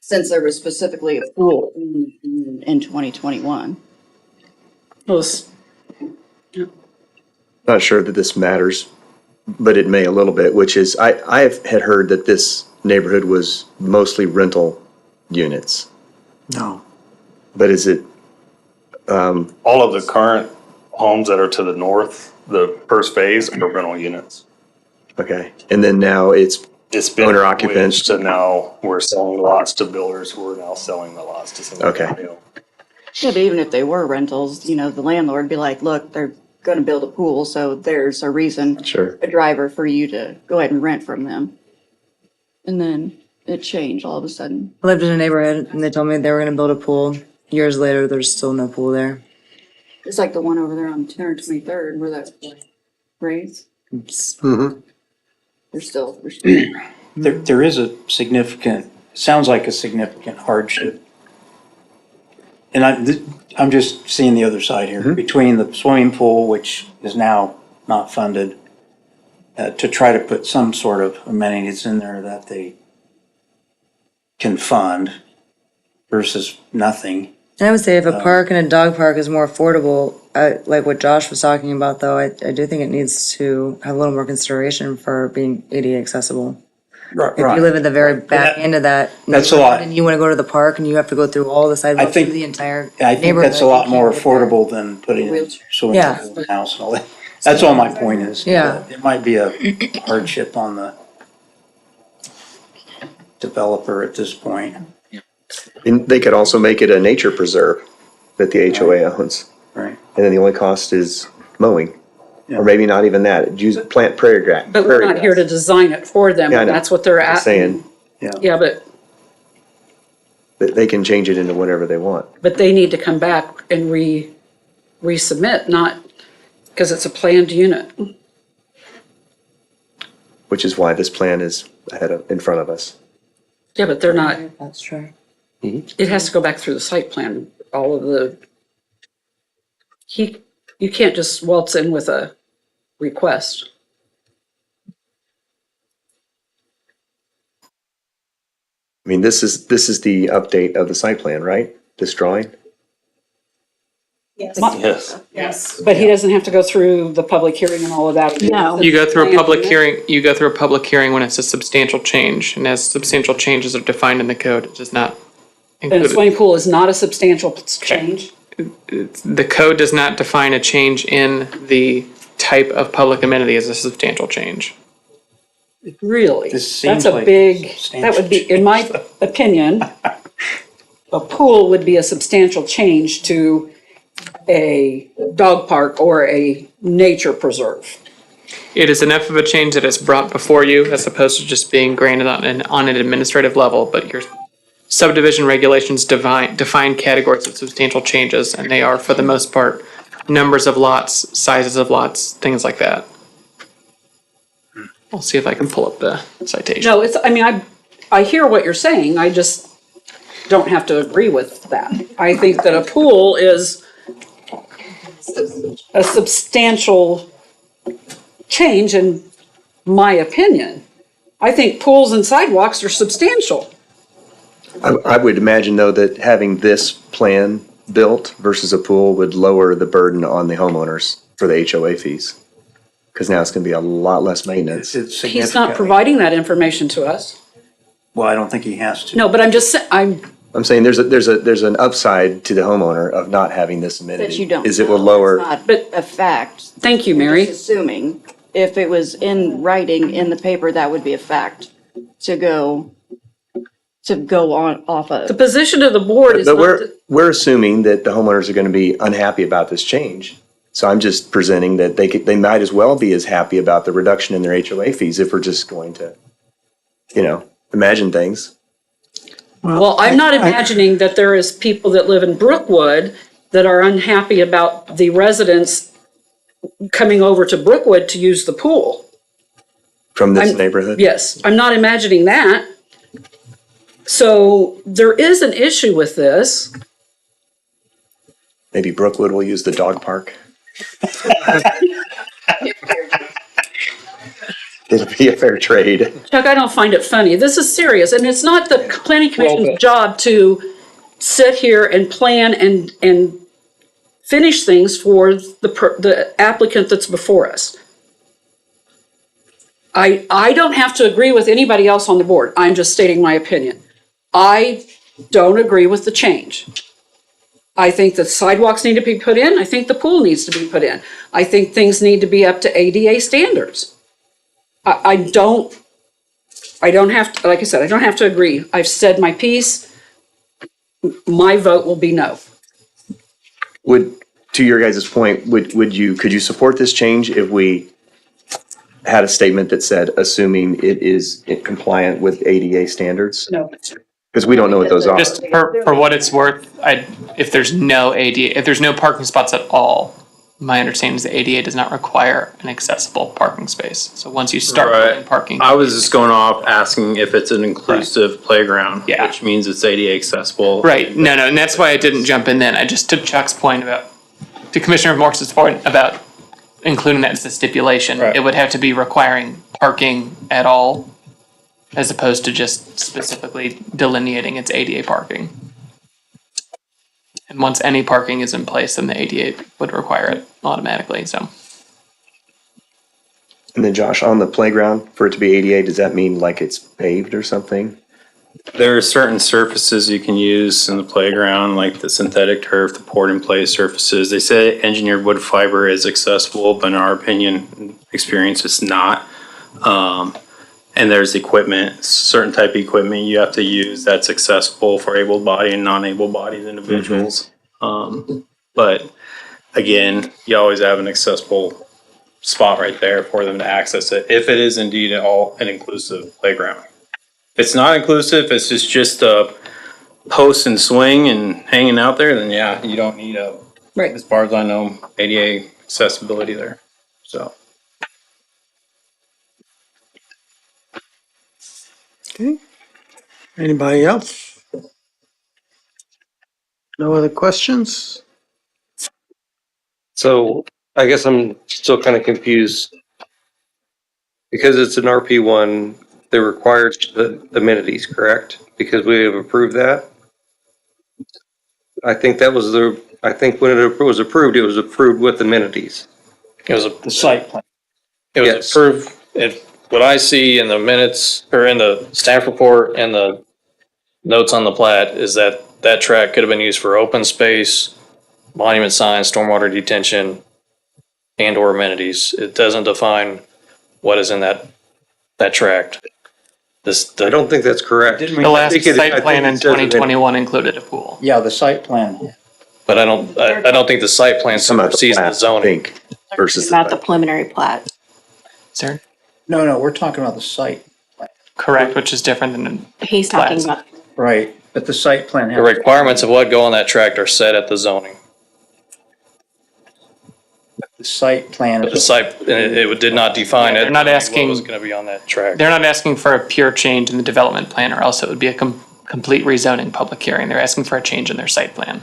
Since there was specifically a pool in 2021. Well, it's- Not sure that this matters, but it may a little bit, which is, had heard that this neighborhood was mostly rental units, No. but is it, All of the current homes that are to the north, the first phase are rental units. okay, and then now it's Been owner occupant? switched to now we're selling lots to builders who are now selling the lots to single Okay. family. Yeah, but even if they were rentals, you know, the landlord would be like, look, they're gonna build a pool, so there's a reason, Sure. a driver for you to go ahead and rent from them. And then it changed all of a sudden. I lived in a neighborhood and they told me they were gonna build a pool. Years later, there's still no pool there. It's like the one over there on 223rd where that's raised. Mhm. There's still. There is a significant, sounds like a significant hardship. And I'm just seeing the other side here, between the swimming pool, which is now not funded, to try to put some sort of amenities in there that they can fund versus nothing. And I would say if a park and a dog park is more affordable, like what Josh was talking about though, I do think it needs to have a little more consideration for being ADA accessible. If you live at the very back end of that. That's a lot. And you wanna go to the park and you have to go through all the sidewalks think- through the entire I think neighborhood. that's a lot you more can't get there. affordable than putting a swimming Yeah. pool in the house and all that. That's all my point is. Yeah. It might be a hardship on the developer at this point. and they could also make it a nature preserve. that the HOA owns. Right. And then the only cost is mowing, Yeah. or maybe not even that. Use plant prairie grass. But we're not here to design it for them. Yeah, I know. That's what they're Just at. saying Yeah, but that they can change it into whatever they want. they need to come back and resubmit, not, because it's a planned unit. Which is why this plan is in front of us. Yeah, but they're not, That's true. it has to go back through the site plan, all of the, you can't just waltz in with a request. I mean, this is the update of the site plan, right? This drawing? Yes. Yes. But he doesn't have to go through the public hearing and all of that. No. You go through a public hearing, when it's a substantial change, and as substantial changes are defined in the code, it does not And a include. swimming pool is not a substantial change. The code does not define a change in the type of public amenity as a substantial change. Really? This seems That's a like big, substantial that would be, in my opinion, a pool would be a substantial change to a dog park or a nature preserve. It is enough of a change that it's brought before you as opposed to just being granted on an administrative level, but your subdivision regulations define categories of substantial changes, and they are, for the most part, numbers of lots, sizes of lots, things like that. I'll see if I can pull up the citation. No, it's, I mean, I hear what you're saying, I just don't have to agree with that. I think that a pool is a substantial change in my opinion. I think pools and sidewalks are substantial. I would imagine, though, that having this plan built versus a pool would lower the burden on the homeowners for the HOA fees. Because now it's going to be a lot less maintenance. It's He's not significant. providing that information to us. Well, I don't think he has to. No, but I'm just saying, I'm saying there's an upside to the homeowner of not having this amenity. That you don't. Is it will know. lower. It's not But- a fact. thank you, You're Mary. just assuming if it was in writing in the paper, that would be a fact to go on off of. The position of the board is But not, to- we're assuming that the homeowners are going to be unhappy about this change. So I'm just presenting that they might as well be as happy about the reduction in their HOA fees if we're just going to, imagine things. well, I'm not imagining that there is people that live in Brookwood that are unhappy about the residents coming over to Brookwood to use the pool. From this I'm- neighborhood? Yes, I'm not imagining that. So there is an issue with this. Maybe Brookwood will use the dog park. It'll be a fair trade. Chuck, I don't find it funny. This is serious, and it's not the planning commission's job to sit here and plan and finish things for the applicant that's before us. I don't have to agree with anybody else on the board. I'm just stating my opinion. I don't agree with the change. I think the sidewalks need to be put in. I think the pool needs to be put in. I think things need to be up to ADA standards. I don't have to, like I said, I don't have to agree. I've said my piece. My vote will be no. To your guys' point, could you support this change if we had a statement that said, assuming it is compliant with ADA standards? No. Because we don't know what those are. Just for what it's worth, if there's no ADA, if there's no parking spots at all, my understanding is the ADA does not require an accessible parking space. So once you start Right. putting parking. I was just going off asking if it's an inclusive playground, Yeah. which means it's ADA accessible. Right, no, and that's why I didn't jump in then. I just took Chuck's point to Commissioner Morris's point about including that as a stipulation. Right. It would have to be requiring parking at all, as opposed to just specifically delineating its ADA parking. And once any parking is in place, then the ADA would require it automatically, so. And then Josh, on the playground, for it to be ADA, does that mean like it's paved or something? There are certain surfaces you can use in the playground, like the synthetic turf, the poured in place surfaces. They say engineered wood fiber is accessible, but in our opinion, experience, it's not. And there's equipment, certain type of equipment you have to use that's accessible for able-bodied and non-able-bodied individuals. But again, you always have an accessible spot right there for them to access it, if it is indeed an inclusive playground. If it's not inclusive, if it's just a post and swing and hanging out there, then yeah, you don't need Right. as far as I know, ADA accessibility there, so. Okay. Anybody else? No other questions? So I guess I'm still kind of confused. Because it's an RP1, they're required the amenities, correct? Because we have approved that? I think I think when it was approved with amenities. It was The site plan. It was Yes. approved, what I see in the minutes, or in the staff report and the notes on the plat, is that that track could have been used for open space, monument signs, stormwater detention, and or amenities. It doesn't define what is in that tract. I don't think that's correct. Didn't we- The last I think site plan in it says it 2021 included a pool. Yeah, the site plan. But I don't think the site plan Some about the supersedes the plat, I zoning. think, versus Not the preliminary plat. Sir? No, we're talking about the site, Correct, which is different than, He's talking Plats. about, right? But the site plan. The requirements of what go on that tract are set at the zoning. The site plan. But the site, it did not define it. They're not asking- What was gonna be on that tract. they're not asking for a pure change in the development plan, or else it would be a complete rezoning public hearing. They're asking for a change in their site plan.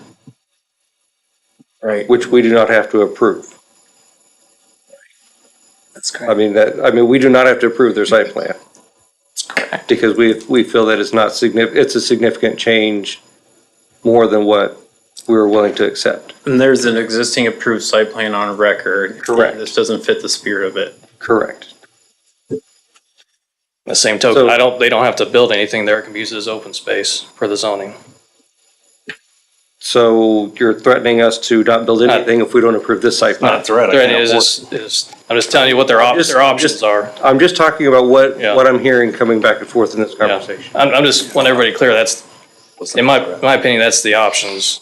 Right. Which we do not have to approve. That's I mean, we do not have to approve their site plan. Correct. Because we feel that it's not it's a significant change more than what we were willing to accept. And there's an existing approved site plan on record. Correct. This doesn't fit the spirit of it. Correct. The same token, So- they don't have to build anything there. It can be used as open space for the zoning. So you're threatening us to not build anything if we don't approve this site plan? Not a threat. I Threat can't is, I'm just telling you what their options are. I'm just talking about Yeah. what I'm hearing coming back and forth in this Yeah. conversation. I'm just want everybody clear, that's, in my opinion, that's the options.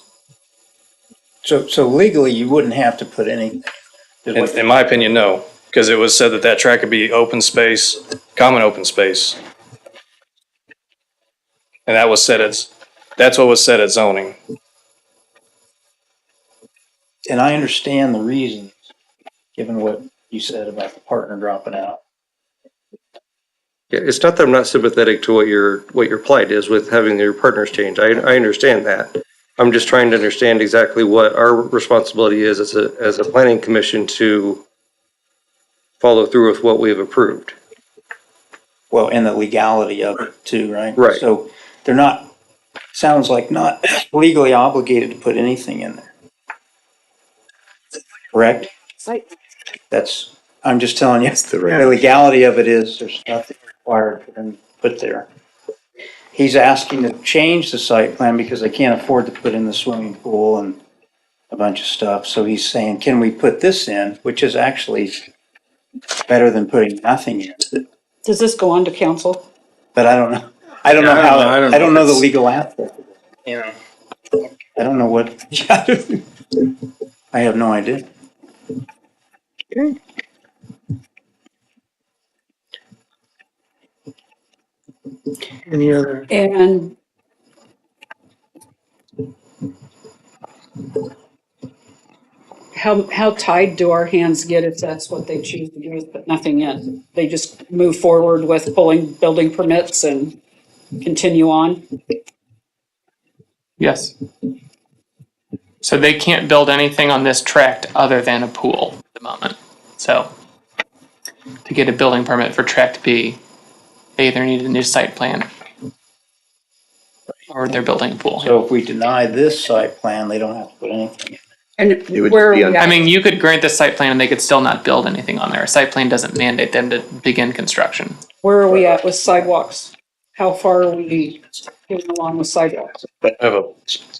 So legally, you wouldn't have to put any. In my opinion, no, because it was said that track could be open space, common open space. And that's what was said at zoning. And I understand the reasons, given what you said about the partner dropping out. Yeah, it's not that I'm not sympathetic to what your plight is with having your partners change. I understand that. I'm just trying to understand exactly what our responsibility is as a planning commission to follow through with what we have approved. Well, and the legality of it too, right? Right. So they're not, sounds like not legally obligated to put anything in there. Correct? That's, I'm just telling you, the legality of it is there's nothing required for them to put there. He's asking to change the site plan because they can't afford to put in the swimming pool and a bunch of stuff. So he's saying, can we put this in, which is actually better than putting nothing in. Does this go on to council? But I don't know. I don't know how, I don't know the legal aspect. Yeah. I don't know what, I have no idea. Okay. Any other? And how tied do our hands get if that's what they choose to do, is put nothing in? They just move forward with pulling building permits and continue on? Yes. So they can't build anything on this tract other than a pool at the moment. So to get a building permit for tract B, they either need a new site plan or they're building a pool. So if we deny this site plan, they don't have to put anything in. And would where are be we on- I at? mean, you could grant the site plan and they could still not build anything on there. A site plan doesn't mandate them to begin construction. Where are we at with sidewalks? How far are we getting along with sidewalks? I have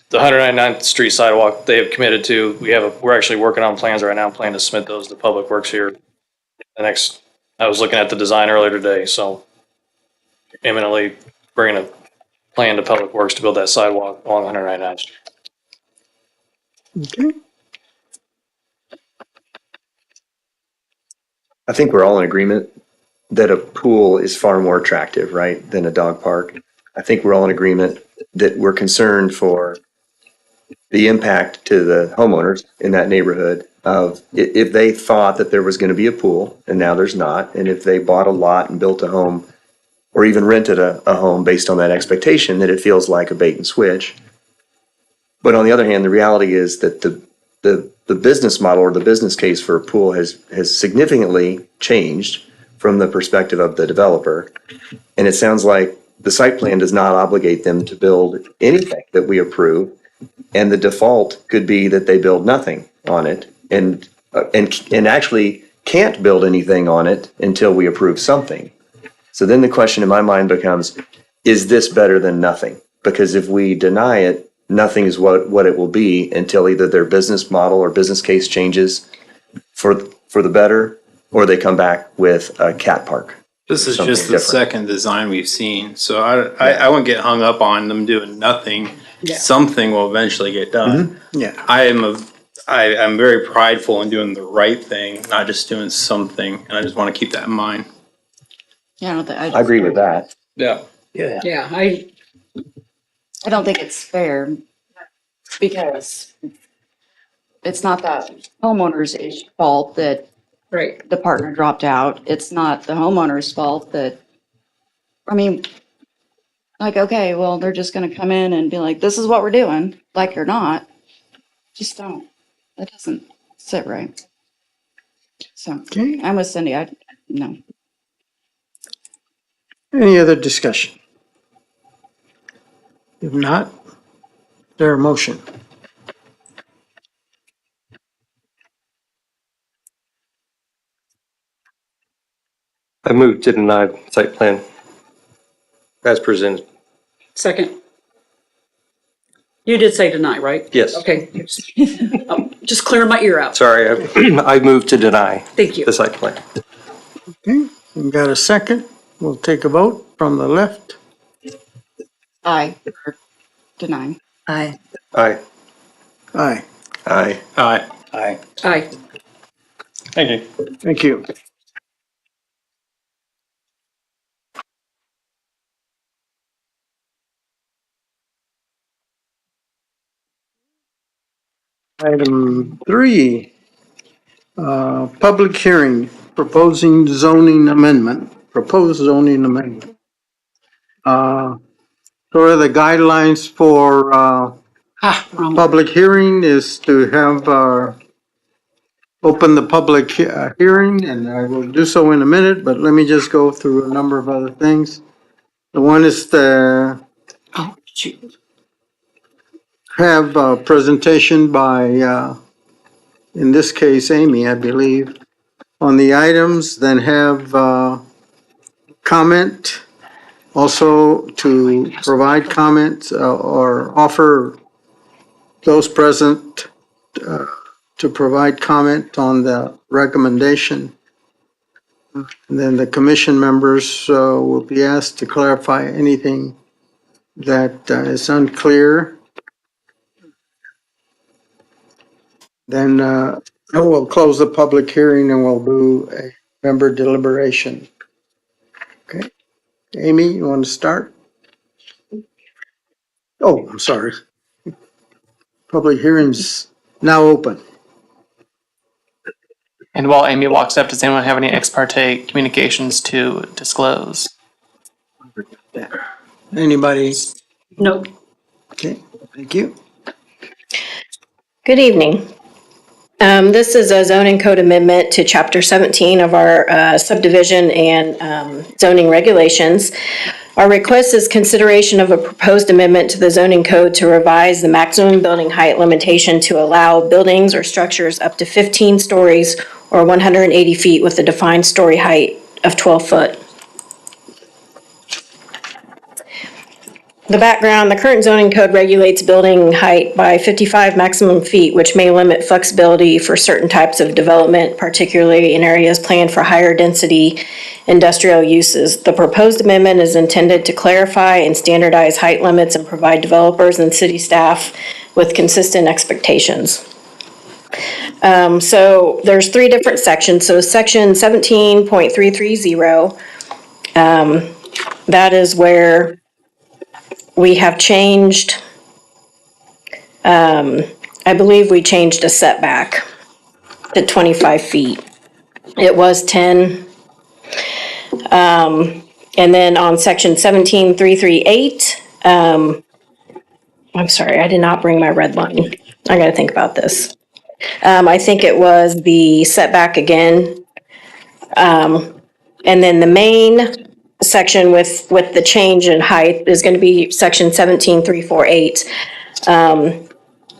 the 199th Street sidewalk they have committed to. We're actually working on plans right now, plan to submit those to Public Works here. I was looking at the design earlier today, so imminently bringing a plan to Public Works to build that sidewalk along 199th Street. Okay. I think we're all in agreement that a pool is far more attractive, right, than a dog park. I think we're all in agreement that we're concerned for the impact to the homeowners in that neighborhood of if they thought that there was going to be a pool and now there's not, and if they bought a lot and built a home or even rented a home based on that expectation, that it feels like a bait and switch. But on the other hand, the reality is that the business model or the business case for a pool has significantly changed from the perspective of the developer. And it sounds like the site plan does not obligate them to build anything that we approve. And the default could be that they build nothing on it and actually can't build anything on it until we approve something. So then the question in my mind becomes, is this better than nothing? Because if we deny it, nothing is what it will be until either their business model or business case changes for the better, or they come back with a cat park. This is Something just the different. second design we've seen, so I wouldn't get hung up on them doing nothing. Yeah. Something will eventually get done. Yeah. I'm very prideful in doing the right thing, not just doing something, and I just want to keep that in mind. Yeah, I don't think, I agree with that. Yeah. Yeah, I don't think it's fair because it's not that homeowner's fault that right. the partner dropped out. It's not the homeowner's fault that, I mean, like, okay, well, they're just gonna come in and be like, this is what we're doing, like you're not. Just don't. That doesn't sit right. So, Okay. I'm with Cindy. No. Any other discussion? If not, there a motion. I move to deny site plan as presented. Second. You did say deny, right? Yes. Okay. Just clearing my ear out. Sorry, I move to deny Thank you. the site plan. Okay, we got a second. We'll take a vote from the left. Aye. Or deny. Aye. Aye. Aye. Aye. Aye. Aye. Aye. Thank you. Thank you. Item 3, public hearing, proposed zoning amendment. Sort of the guidelines for Wrong. public hearing is to have open the public hearing, and I will do so in a minute, but let me just go through a number of other things. The one is to Oh, shoot. have a presentation by, in this case, Amy, I believe, on the items, then have comment, also to provide comment or offer those present to provide comment on the recommendation. And then the commission members will be asked to clarify anything that is unclear. Then we'll close the public hearing and we'll do a member deliberation. Okay. Amy, you want to start? Oh, I'm sorry. Public hearing's now open. And while Amy walks up, does anyone have any ex parte communications to disclose? Anybody? No. Okay, thank you. Good evening. This is a zoning code amendment to chapter 17 of our subdivision and zoning regulations. Our request is consideration of a proposed amendment to the zoning code to revise the maximum building height limitation to allow buildings or structures up to 15 stories or 180 feet with a defined story height of 12 foot. The background, the current zoning code regulates building height by 55 maximum feet, which may limit flexibility for certain types of development, particularly in areas planned for higher density industrial uses. The proposed amendment is intended to clarify and standardize height limits and provide developers and city staff with consistent expectations. So there's 3 different sections. So section 17.330, that is where we have changed, I believe we changed a setback to 25 feet. It was 10. And then on section 17.338, I'm sorry, I did not bring my red line. I gotta think about this. I think it was the setback again. And then the main section with the change in height is gonna be section 17.348.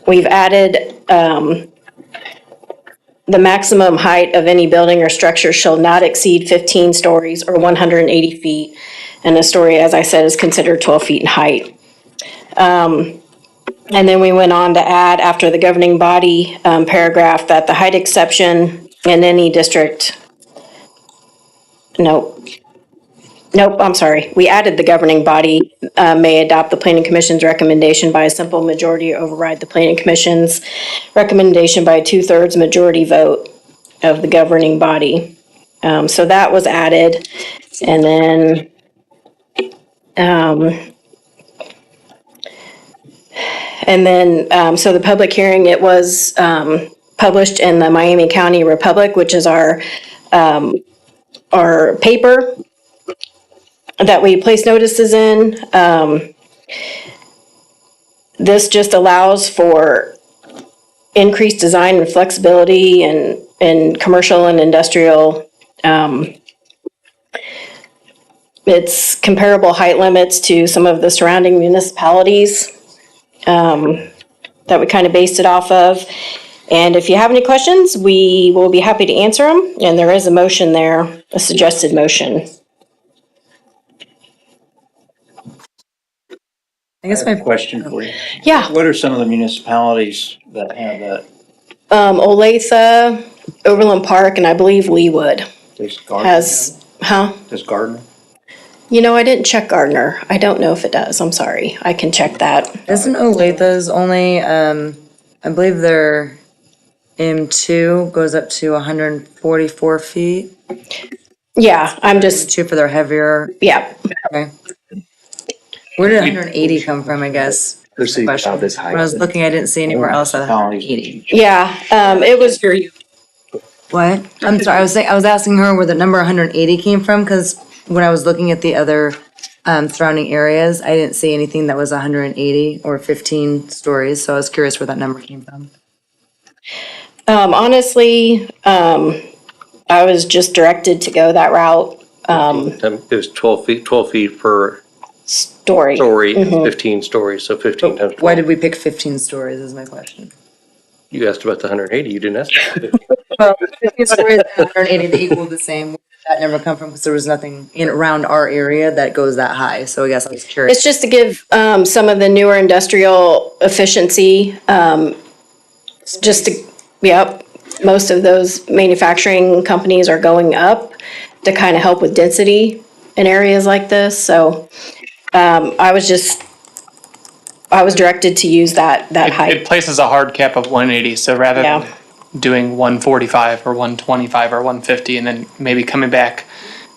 We've added, the maximum height of any building or structure shall not exceed 15 stories or 180 feet. And a story, as I said, is considered 12 feet in height. And then we went on to add, after the governing body paragraph, that the height exception in any district, nope, I'm sorry. We added the governing body may adopt the planning commission's recommendation by a simple majority or override the planning commission's recommendation by a 2/3 majority vote of the governing body. So that was added. And then so the public hearing, it was published in the Miami County Republic, which is our paper that we place notices in. This just allows for increased design and flexibility in commercial and industrial. It's comparable height limits to some of the surrounding municipalities that we kind of based it off of. And if you have any questions, we will be happy to answer them. And there is a motion there, a suggested motion. I guess I have a question for you. Yeah. What are some of the municipalities that have that? Olathe, Overland Park, and I believe Leewood Does Gardner has, have it? Does Gardner? You know, I didn't check Gardner. I don't know if it does. I'm sorry. I can check that. Isn't Olathe's only, I believe their M2 goes up to 144 feet? Yeah, I'm just, Two for their heavier, yeah. okay. Where did 180 come from, I guess? There's the- Question. about this height. When I was looking, I didn't see anywhere else that had 180. Yeah, it was, What? I'm sorry, I was asking her where the number 180 came from, because when I was looking at the other surrounding areas, I didn't see anything that was 180 or 15 stories, so I was curious where that number came from. honestly, I was just directed to go that route, It was 12 feet per story. story, 15 stories, so 15 times 12. Why did we pick 15 stories is my question. You asked about the 180, you didn't ask about the 15. Well, 15 stories and 180, they equal the same. Where did that number come from? Because there was nothing in around our area that goes that high, so I guess I was curious. It's just to give some of the newer industrial efficiency, just to, yep, most of those manufacturing companies are going up to kind of help with density in areas like this. So I was directed to use that It height. places a hard cap of 180, so rather Yeah. than doing 145 or 125 or 150 and then maybe coming back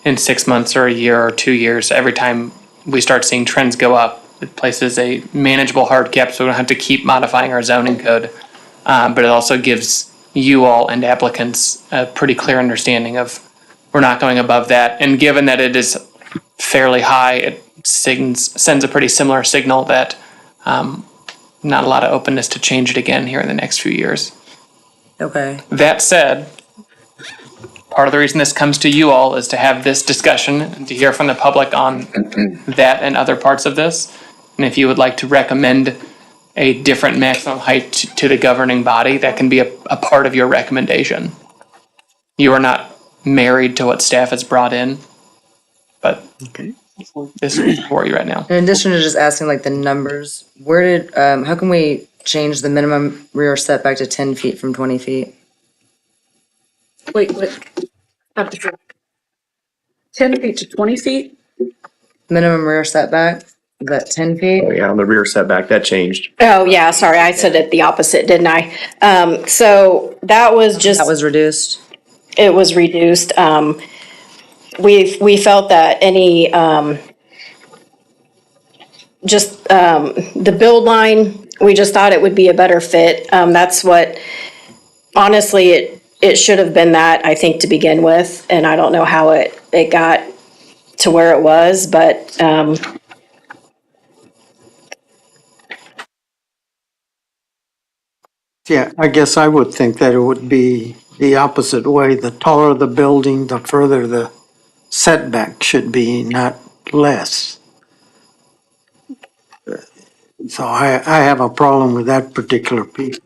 in 6 months or a year or 2 years, every time we start seeing trends go up, it places a manageable hard cap so we don't have to keep modifying our zoning code. But it also gives you all and applicants a pretty clear understanding of we're not going above that. And given that it is fairly high, it sends a pretty similar signal that not a lot of openness to change it again here in the next few years. Okay. That said, part of the reason this comes to you all is to have this discussion and to hear from the public on that and other parts of this. And if you would like to recommend a different maximum height to the governing body, that can be a part of your recommendation. You are not married to what staff has brought in, but this is for you right now. In addition to just asking like the numbers, where did, how can we change the minimum rear setback to 10 feet from 20 feet? Wait, 10 feet to 20 feet? Minimum rear setback? Is that 10 feet? Oh, yeah, on the rear setback, that changed. Oh, yeah, sorry, I said it the opposite, didn't I? So that was just. That was reduced. It was reduced. We felt that any, the build line, we just thought it would be a better fit. That's what, honestly, it should have been that, I think, to begin with. And I don't know how it got to where it was, but, Yeah, I guess I would think that it would be the opposite way. The taller the building, the further the setback should be, not less. So I have a problem with that particular piece.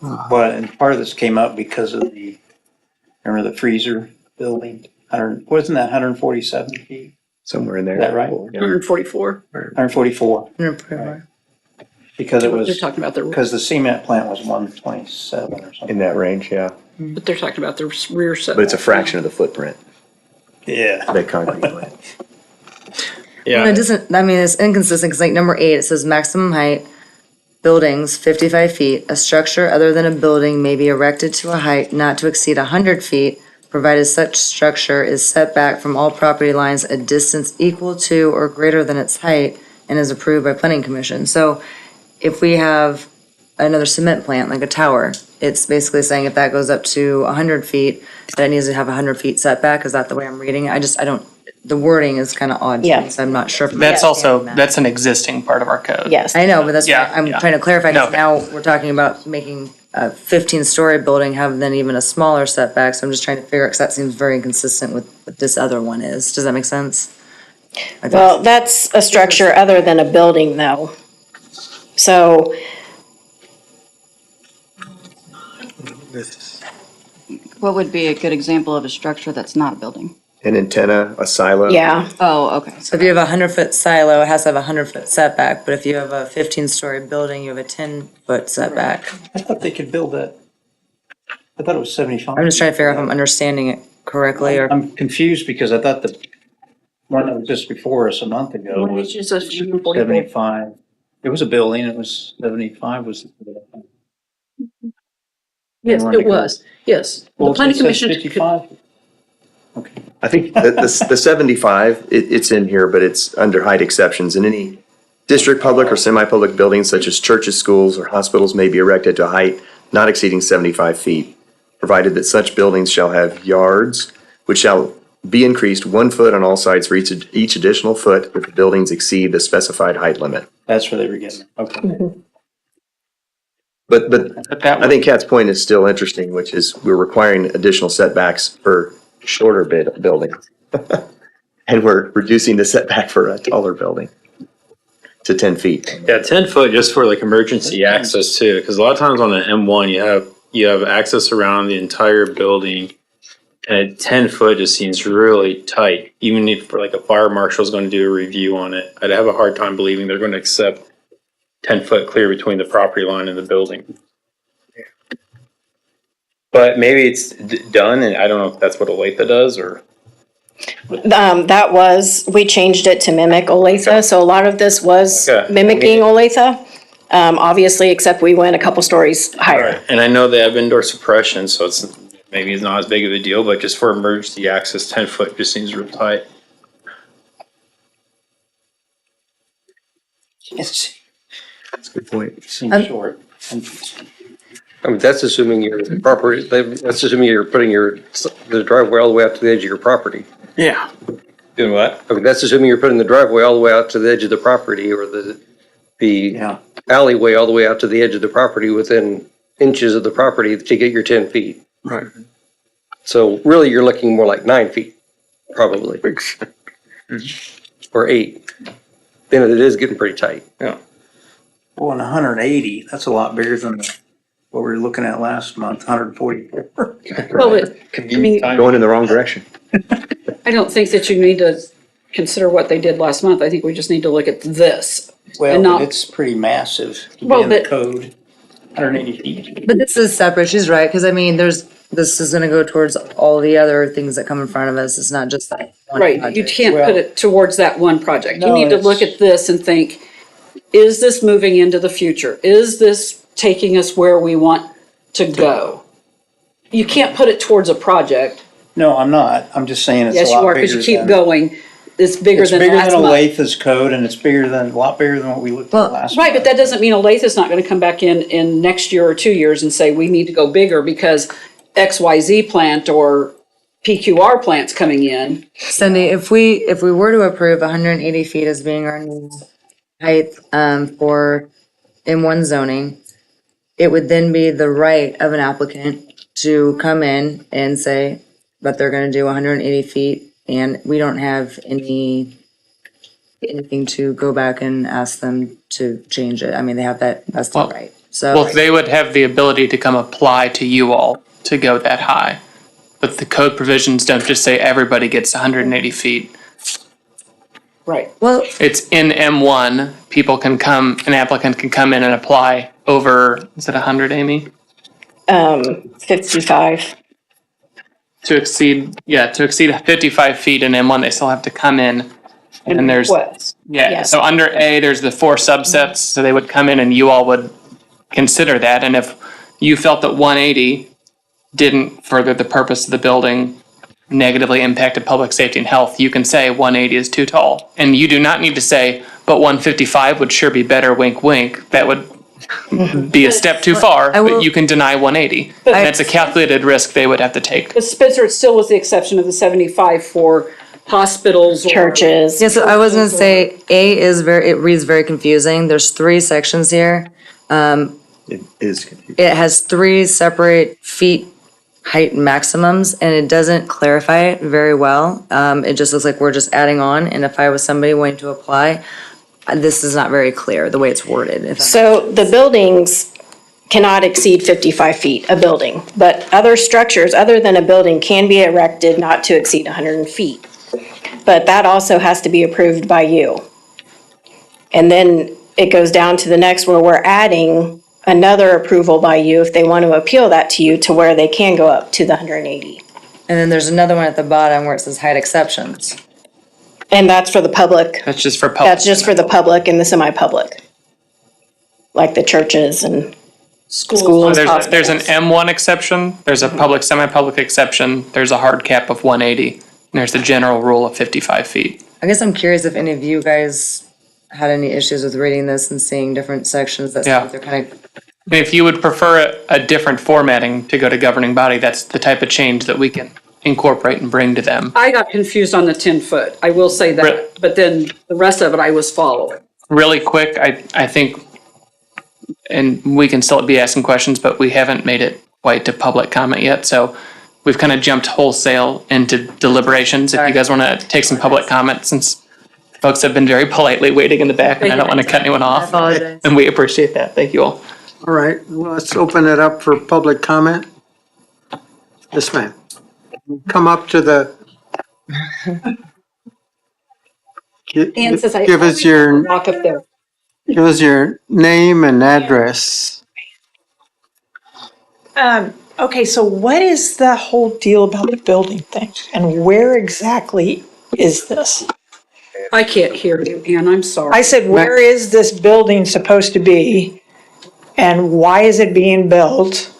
But, and part of this came up because of remember the freezer building? Wasn't that 147 feet? Somewhere in there. Is that right? 144. 144. Because it was. They're talking about Because the cement plant was 127 or something. In that range, yeah. but they're talking about the rear setback. But it's a fraction of the footprint, Yeah. that concrete plant. Well, it doesn't, I mean, it's inconsistent, because like number 8, it says maximum height, buildings 55 feet. A structure other than a building may be erected to a height not to exceed 100 feet, provided such structure is set back from all property lines a distance equal to or greater than its height and is approved by planning commission. So if we have another cement plant, like a tower, it's basically saying if that goes up to 100 feet, that it needs to have 100 feet setback. Is that the way I'm reading it? I don't, the wording is kind of odd to Yeah. me, so I'm not sure. If I'm That's understanding also, that. that's an existing part of our code. Yes. I know, but that's why Yeah, I'm yeah. trying to clarify, because No. now we're talking about making a 15-story building have then even a smaller setback, so I'm just trying to figure out, because that seems very inconsistent with what this other one is. Does that make sense? Well, that's a structure other than a building, though. So, What would be a good example of a structure that's not a building? An antenna, a silo. yeah, Oh, okay. So if you have a 100-foot silo, it has to have a 100-foot setback, but if you have a 15-story building, you have a 10-foot setback. I thought they could build that. I thought it was 75. I'm just trying to figure out if I'm understanding it correctly, or. I'm confused because I thought the one that was just before us a month ago What was did you say, 44? 75. It was a building, it was 75 was. Yes, it was, yes. The Well, planning it says commission. 55. Okay. I think the 75, it's in here, but it's under height exceptions. In any district, public, or semi-public buildings such as churches, schools, or hospitals may be erected to a height not exceeding 75 feet, provided that such buildings shall have yards, which shall be increased 1 foot on all sides for each additional foot if the buildings exceed the specified height limit. That's where they were getting it. Okay. But But that I think Kat's point is still interesting, which is we're requiring additional setbacks for shorter buildings. And we're reducing the setback for a taller building to 10 feet. Yeah, 10 foot just for like emergency access too, because a lot of times on an M1, you have access around the entire building. And 10 foot just seems really tight, even if for like a fire marshal's going to do a review on it. I'd have a hard time believing they're going to accept 10 foot clear between the property line and the building. But maybe it's done, and I don't know if that's what Olathe does or. we changed it to mimic Olathe, so a lot of this was Okay. mimicking Olathe. Obviously, except we went a couple stories higher. And I know they have indoor suppression, so maybe it's not as big of a deal, but just for emergency access, 10 foot just seems real tight. It's That's a good point. seems short. I mean, that's assuming you're proper, that's assuming you're putting the driveway all the way out to the edge of your property. yeah. Doing what? I mean, that's assuming you're putting the driveway all the way out to the edge of the property, or the Yeah. alleyway all the way out to the edge of the property within inches of the property to get your 10 feet. Right. So really, you're looking more like 9 feet, probably. Or 8. Then it is getting pretty tight. Yeah. Well, and 180, that's a lot bigger than what we were looking at last month, 144. Well, I mean, Going in the wrong direction. I don't think that you need to consider what they did last month. I think we just need to look at this. Well, And not- but it's pretty massive to be Well, in the but- code. 180 feet. But this is separate, she's right, because I mean, this is gonna go towards all the other things that come in front of us, it's not just that one Right, you project. can't put it towards that one project. You No, need to it's- look at this and think, is this moving into the future? Is this taking us where we want to go? You can't put it towards a project. No, I'm not. I'm just saying it's a Yes, you lot are, bigger because you keep than- going. It's bigger It's than bigger last than a month. Lathes code, and it's a lot bigger than what we looked at last Right, but month. that doesn't mean Olathe is not gonna come back in next year or 2 years and say, we need to go bigger because XYZ plant or PQR plant's coming in. Cindy, if we were to approve 180 feet as being our new height, for M1 zoning, it would then be the right of an applicant to come in and say that they're gonna do 180 feet, and we don't have anything to go back and ask them to change it. I mean, they have that's the Well- right. So. Well, they would have the ability to come apply to you all to go that high. But the code provisions don't just say everybody gets 180 feet. Right. Well, It's in M1, an applicant can come in and apply over, is it 100, Amy? 55. To exceed 55 feet in M1, they still have to come in. And then there's, What? yeah, Yes. so under A, there's the 4 subsets, so they would come in and you all would consider that. And if you felt that 180 didn't further the purpose of the building, negatively impacted public safety and health, you can say 180 is too tall. And you do not need to say, but 155 would sure be better, wink, wink. That would be a step too far, I will- but you can deny 180. And that's a calculated risk they would have to take. But Spencer, it's still with the exception of the 75 for hospitals or. Churches. Yeah, so I was gonna say, A is it reads very confusing. There's 3 sections here. It is confusing. It has 3 separate feet height maximums, and it doesn't clarify it very well. It just looks like we're just adding on, and if I was somebody wanting to apply, this is not very clear, the way it's worded. If that- So the buildings cannot exceed 55 feet, a building, but other structures other than a building can be erected not to exceed 100 feet. But that also has to be approved by you. And then it goes down to the next where we're adding another approval by you if they want to appeal that to you to where they can go up to the 180. And then there's another one at the bottom where it says height exceptions. And that's for the public. That's just for public. That's just for the public and the semi-public. Like the churches and schools. There's an M1 exception, there's a public, semi-public exception, there's a hard cap of 180, and there's the general rule of 55 feet. I guess I'm curious if any of you guys had any issues with reading this and seeing different sections that Yeah. they're kind of. And if you would prefer a different formatting to go to governing body, that's the type of change that we can incorporate and bring to them. I got confused on the 10-foot, I will say Re- that, but then the rest of it I was following. Really quick, I think, and we can still be asking questions, but we haven't made it quite to public comment yet, so we've kind of jumped wholesale into deliberations. If you guys want to take some public comment, since folks have been very politely waiting in the back, and I don't want to cut anyone off. apologize. And we appreciate that. Thank you all. All right, well, let's open it up for public comment. Yes, ma'am. Come up to the. Ann says I. Give us your, Walk up there. give us your name and address. Okay, so what is the whole deal about the building thing? And where exactly is this? I can't hear you, Ann, I'm sorry. I said, where is this building supposed to be? And why is it being built?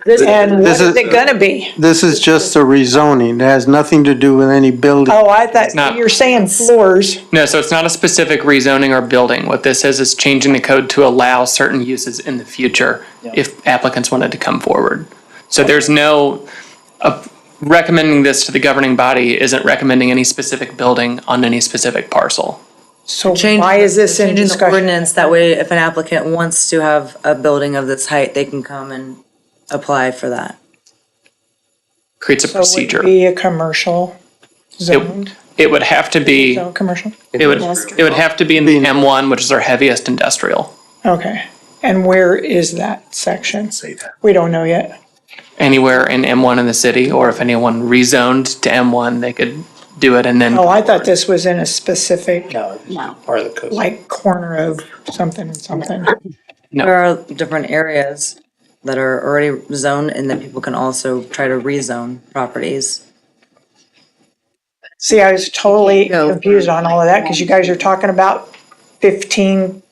And what This is it gonna be? This is just a rezoning. It has nothing to do with any building. Oh, I thought, not. you're saying floors. No, so it's not a specific rezoning or building. What this is changing the code to allow certain uses in the future if applicants wanted to come forward. So there's no, recommending this to the governing body isn't recommending any specific building on any specific parcel. So Change- why is this in Changing the discussion? ordinance, that way if an applicant wants to have a building of this height, they can come and apply for that. Creates a So would it procedure. be a commercial zoned, It would have to be, zone commercial? it would have to be in the M1, which is our heaviest industrial. Okay, and where is that section? Say that. We don't know yet. Anywhere in M1 in the city, or if anyone rezoned to M1, they could do it and then. Oh, I thought this was in a specific, No, No. part of the code. like, corner of something and something. No. There are different areas that are already zoned and then people can also try to rezone properties. See, I was totally Go. confused on all of that because you guys are talking about 15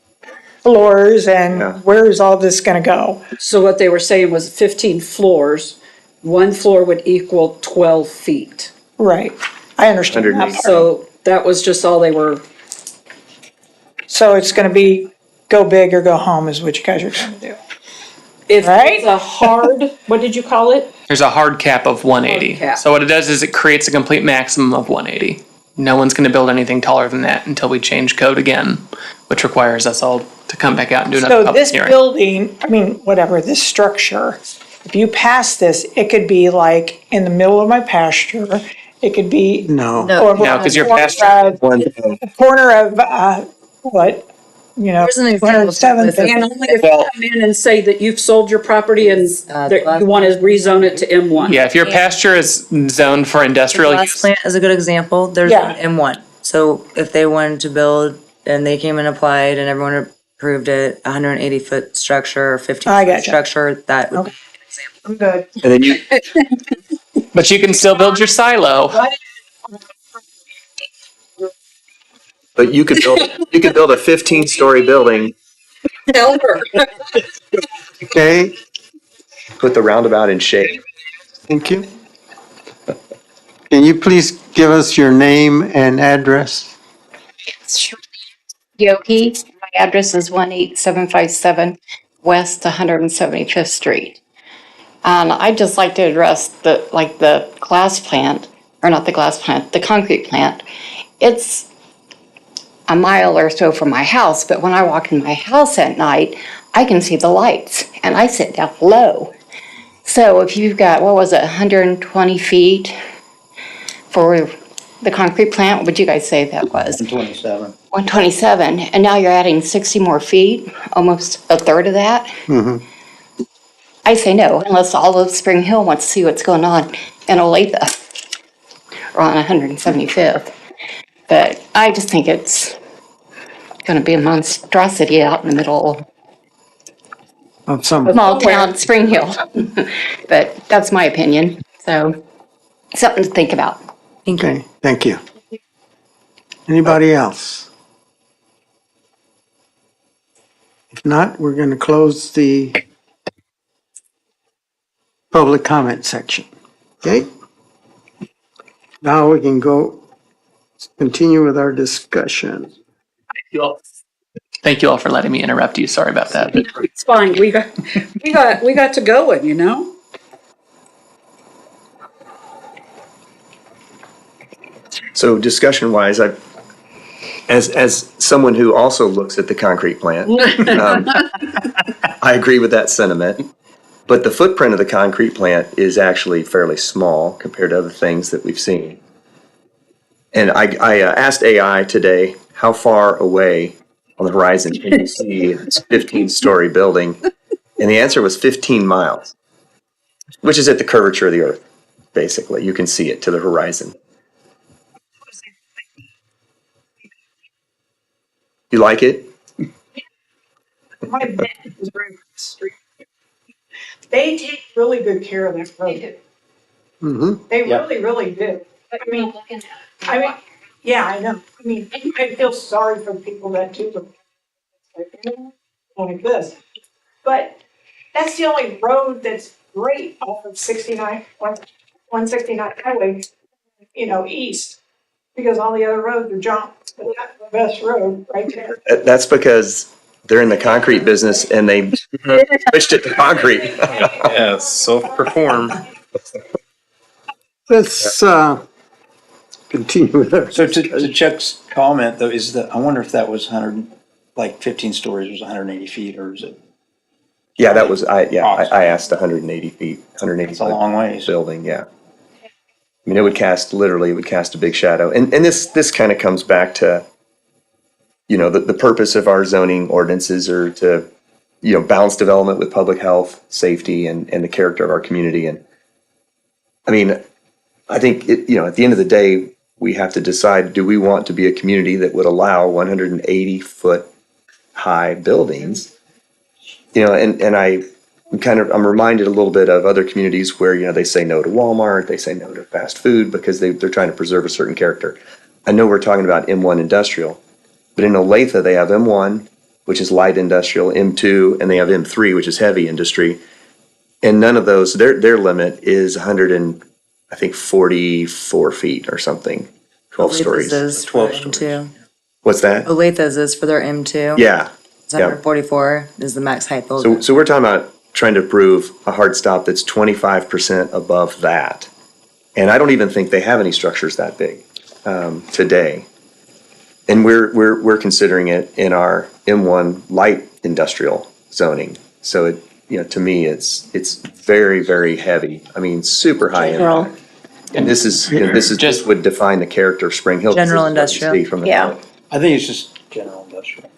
floors Yeah. and where is all this gonna go? So what they were saying was 15 floors, one floor would equal 12 feet. Right, I understand that 180. part. So that was just all they were, So it's gonna be go big or go home is what you guys are trying to do. if Right? it's a hard, what did you call it? There's a hard cap of 180. Hard cap. So what it does is it creates a complete maximum of 180. No one's going to build anything taller than that until we change code again, which requires us all to come back out and do another So public this hearing. building, I mean, whatever, this structure, if you pass this, it could be like in the middle of my pasture. It could be. No. or No, 'cause your corner pasture- of- One, Corner of, what, you know, Here's an example. 207th. And only if you come in and say that you've sold your property and that you want to rezone it to M1. Yeah, if your pasture is zoned for industrial Glass use, plant is a good example. There's Yeah. an M1. So if they wanted to build and they came and applied and everyone approved it, 180-foot structure, 50 I foot gotcha. structure, that would Okay. I'm good. and then you, but you can still build your silo. but you could build a 15-story building, Tell her. Okay, put the roundabout in shade. thank you. Can you please give us your name and address? Yogi. My address is 18757 West 175th Street. And I'd just like to address the glass plant, or not the glass plant, the concrete plant. It's a mile or so from my house, but when I walk in my house at night, I can see the lights, and I sit down low. So if you've got, 120 feet for the concrete plant, what would you guys say that was? 27. 127, and now you're adding 60 more feet, almost a third of that? Mhm. I say no, unless all of Spring Hill wants to see what's going on in Olathe, or on 175th. But I just think it's gonna be a monstrosity out in the middle Of some, of small town, Spring Hill. But that's my opinion, so something to think about. okay, thank you. Anybody else? If not, we're going to close the public comment section. Okay? Now we can continue with our discussion. Thank you all for letting me interrupt you. Sorry about that. It's fine. We got to going, you know? So discussion-wise, as someone who also looks at the concrete plant, I agree with that sentiment. But the footprint of the concrete plant is actually fairly small compared to other things that we've seen. And I asked AI today, how far away on the horizon can you see this 15-story building? And the answer was 15 miles, which is at the curvature of the earth, basically. You can see it to the horizon. You like it? My vet is right across the street. They take really good care of that road. Mm-hmm. They Yeah. really, really do. I mean, yeah, I know. I mean, I feel sorry for people that do them. Like this. But that's the only road that's great off of 169 highway, east. Because all the other roads are junk. But that's the best road right there. That's because they're in the concrete business and they switched it to concrete. Yeah, self-perform. Let's continue with our. So to Chuck's comment though, I wonder if that was 15 stories was 180 feet or is it? Yeah, that was, I asked 180 feet, 180 It's a long ways. building, yeah. I mean, it would cast a big shadow. And this kind of comes back to, the purpose of our zoning ordinances are to, balance development with public health, safety, and the character of our community. And I mean, I think, at the end of the day, we have to decide, do we want to be a community that would allow 180-foot high buildings you know, and I'm reminded a little bit of other communities where, you know, they say no to Walmart, they say no to fast food because they're trying to preserve a certain character. I know we're talking about M1 industrial, but in Olathe, they have M1, which is light industrial, M2, and they have M3, which is heavy industry. And none of those, their limit is 144 feet or something, 12 stories. Olathe is for M2. What's that? Olathe is for their M2. Yeah. It's 144 is the max height So, building. so we're talking about trying to approve a hard stop that's 25% above that. And I don't even think they have any structures that big today. And we're considering it in our M1 light industrial zoning. So it, you know, to me, it's very, very heavy. I mean, super high General. impact. And this is just would define the character of Spring Hill. General This is what you see from the Yeah. I think it's just general industrial.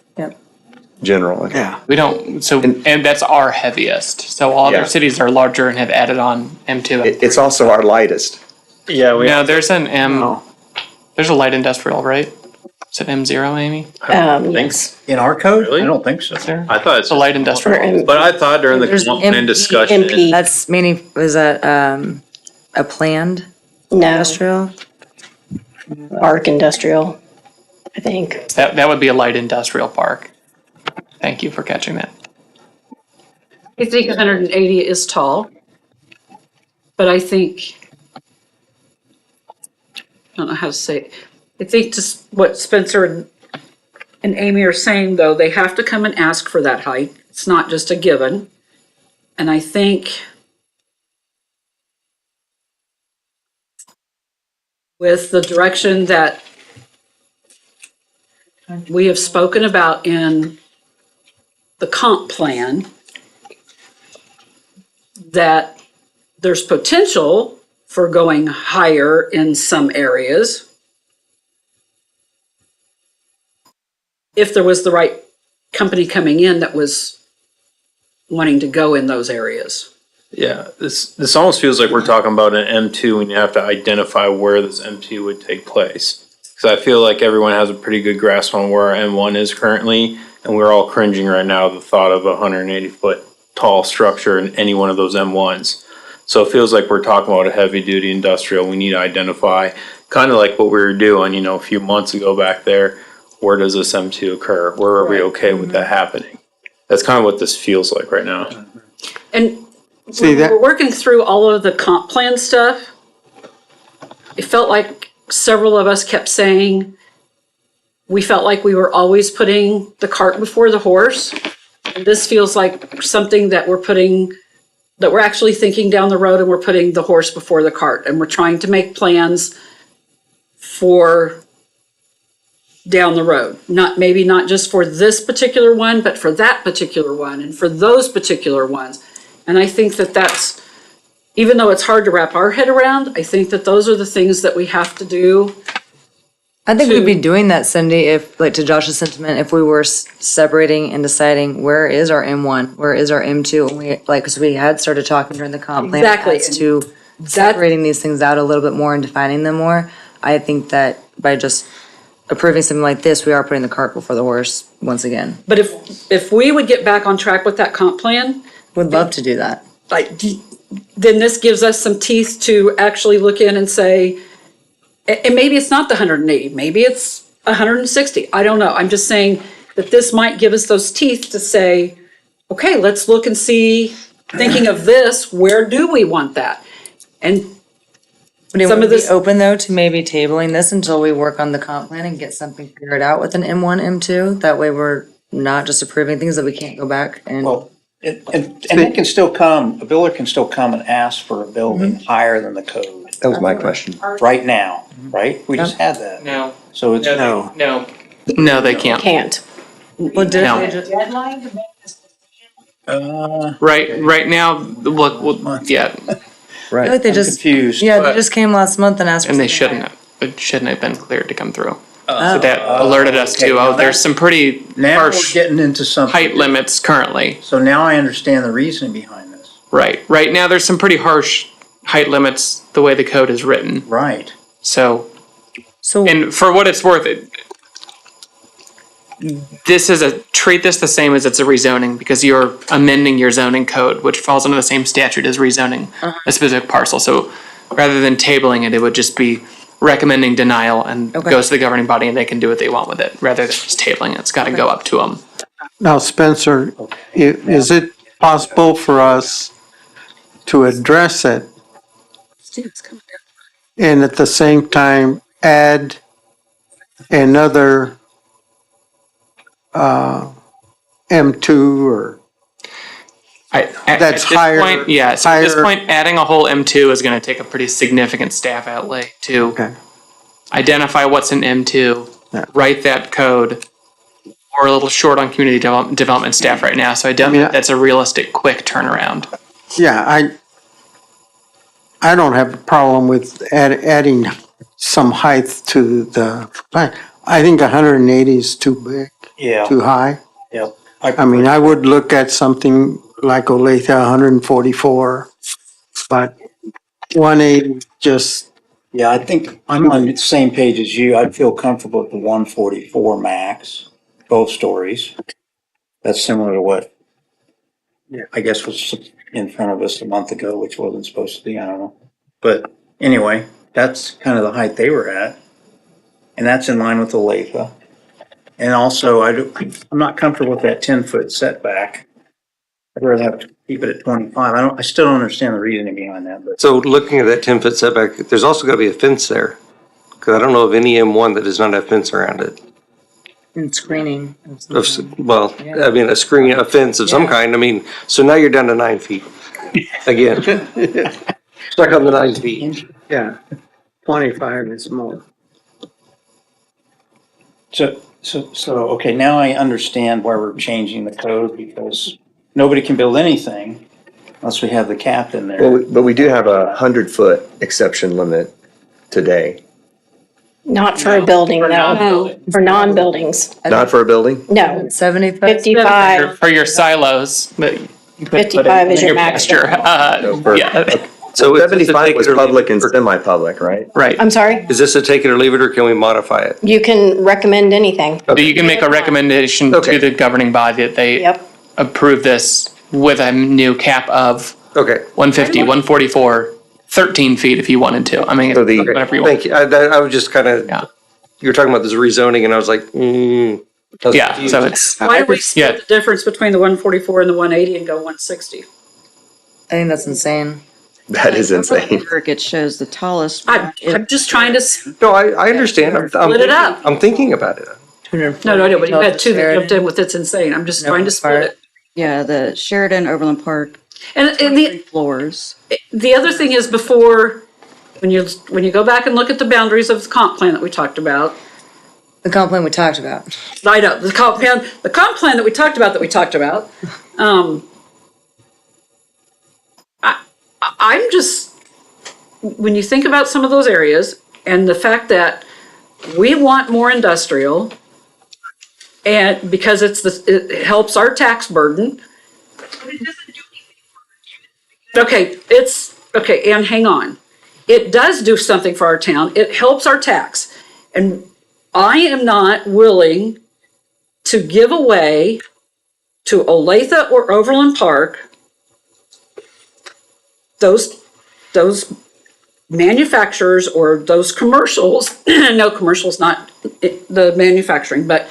general. Okay. Yeah. We don't, so, and that's our heaviest. So all Yeah. other cities are larger and have added on M2. It's also our lightest. Yeah, we. No, there's an M, No. there's a light industrial, right? Is it M0, Amy? Thanks. In our code? Really? I don't think so. Is there? I thought it's It's a light industrial. But I thought during the There's comp plan MP, discussion. MP. That's meaning, was that a planned No, industrial? Arc Industrial, I think. That would be a light industrial park. Thank you for catching that. I think 180 is tall, but I think, I don't know how to say it. I think just what Spencer and Amy are saying, though, they have to come and ask for that height. It's not just a given. And I think with the direction that we have spoken about in the comp plan, that there's potential for going higher in some areas if there was the right company coming in that was wanting to go in those areas. Yeah, this almost feels like we're talking about an M2 and you have to identify where this M2 would take place. Because I feel like everyone has a pretty good grasp on where our M1 is currently, and we're all cringing right now at the thought of a 180-foot tall structure in any one of those M1s. So it feels like we're talking about a heavy-duty industrial. We need to identify, kind of like what we were doing, you know, a few months ago back there. Where does this M2 occur? Where are we okay with that happening? That's kind of what this feels like right now. And See that? we're working through all of the comp plan stuff. It felt like several of us kept saying, we felt like we were always putting the cart before the horse. And this feels like something that we're actually thinking down the road and we're putting the horse before the cart. And we're trying to make plans for down the road. Maybe not just for this particular one, but for that particular one and for those particular ones. And I think that that's, even though it's hard to wrap our head around, I think that those are the things that we have to do. I think we'd be doing that, Cindy, if, like to Josh's sentiment, if we were separating and deciding where is our M1, where is our M2, and we, like, because we had started talking during the comp plan. Exactly. As to separating these things out a little bit more and defining them more. I think that by just approving something like this, we are putting the cart before the horse once again. But if we would get back on track with that comp plan, Would love to do that. then this gives us some teeth to actually look in and say, and maybe it's not the 180, maybe it's 160. I don't know. I'm just saying that this might give us those teeth to say, okay, let's look and see, thinking of this, where do we want that? And Would some anyone of be this, open though to maybe tabling this until we work on the comp plan and get something figured out with an M1, M2? That way we're not just approving things that we can't go back and. Well, and they can still come, a builder can still come and ask for a building higher than the code That was my question. right now, right? We just had that. No, So it's. no, they can't. Can't. Well, did No. they just- Deadline to make this decision? Right now, look, well, yeah, I feel like they I'm just, confused. yeah, they just came last month and asked. for and they something. shouldn't have. It shouldn't have been cleared to come through. Oh. So that alerted us to, now there's some pretty Now we're harsh getting into something. height limits currently. So now I understand the reasoning behind this. Right now, there's some pretty harsh height limits the way the code is written. Right. So, So, and for what it's worth, treat this the same as it's a rezoning, because you're amending your zoning code, which falls under the same statute as rezoning a specific parcel. So rather than tabling it, it would just be recommending denial and goes to the governing body and they can do what they want with it, rather than just tabling it. It's got to go up to them. Now, Spencer, is it possible for us to address it and at the same time add another M2 or that's higher? At this point, adding a whole M2 is going to take a pretty significant staff outlay to identify what's an M2, write that code. We're a little short on community development staff right now, so I don't think that's a realistic, quick turnaround. Yeah, I don't have a problem with adding some height to the plan. I think 180 is too big, too high. Yeah. I mean, I would look at something like Olathe 144, but 180 just. Yeah, I think I'm on the same page as you. I'd feel comfortable with the 144 max, both stories. That's similar to what I guess was in front of us a month ago, which wasn't supposed to be, I don't know. But anyway, that's kind of the height they were at. And that's in line with Olathe. And also, I'm not comfortable with that 10-foot setback. I'd rather have to keep it at 25. I still don't understand the reasoning behind that, but. So looking at that 10-foot setback, there's also got to be a fence there. Because I don't know of any M1 that does not have fence around it. And screening. Well, I mean, a screen, a fence of some kind. I mean, so now you're down to 9 feet. Again. Stuck on the 9 feet. Yeah, 25 is more. So, okay, now I understand why we're changing the code, because nobody can build anything unless we have the cap in there. Well, but we do have a 100-foot exception limit today. Not for a building, though, for non-buildings. Not for a building? No, 75? 55. For your silos, but you could put 55 it is in your pasture. maximum. So it's a 75 take was it or leave public it, and semi-public, right? Right. I'm sorry? Is this a take it or leave it, or can we modify it? You can recommend anything. So you can make a recommendation to the governing body that they approve this with a new cap of 150, 144, 13 feet if you wanted to. I mean, So whatever you want. Thank you. I was just kind of, you were talking about this rezoning and I was like, Yeah, so it's. Why do we split the difference between the 144 and the 180 and go 160? I think that's insane. That is insane. It shows the tallest. I'm just trying to. No, I understand. Split it up. I'm thinking about it. No, but you had two that jumped in with it's insane. I'm just trying to split it. Yeah, the Sheridan Overland Park. And the floors. The other thing is when you go back and look at the boundaries of the comp plan that we talked about. The comp plan we talked about. I know, the comp plan that we talked about, I'm just, when you think about some of those areas and the fact that we want more industrial and because it helps our tax burden. Okay, and hang on. It does do something for our town. It helps our tax. And I am not willing to give away to Olathe or Overland Park those manufacturers or those commercials. No, commercials, not the manufacturing, but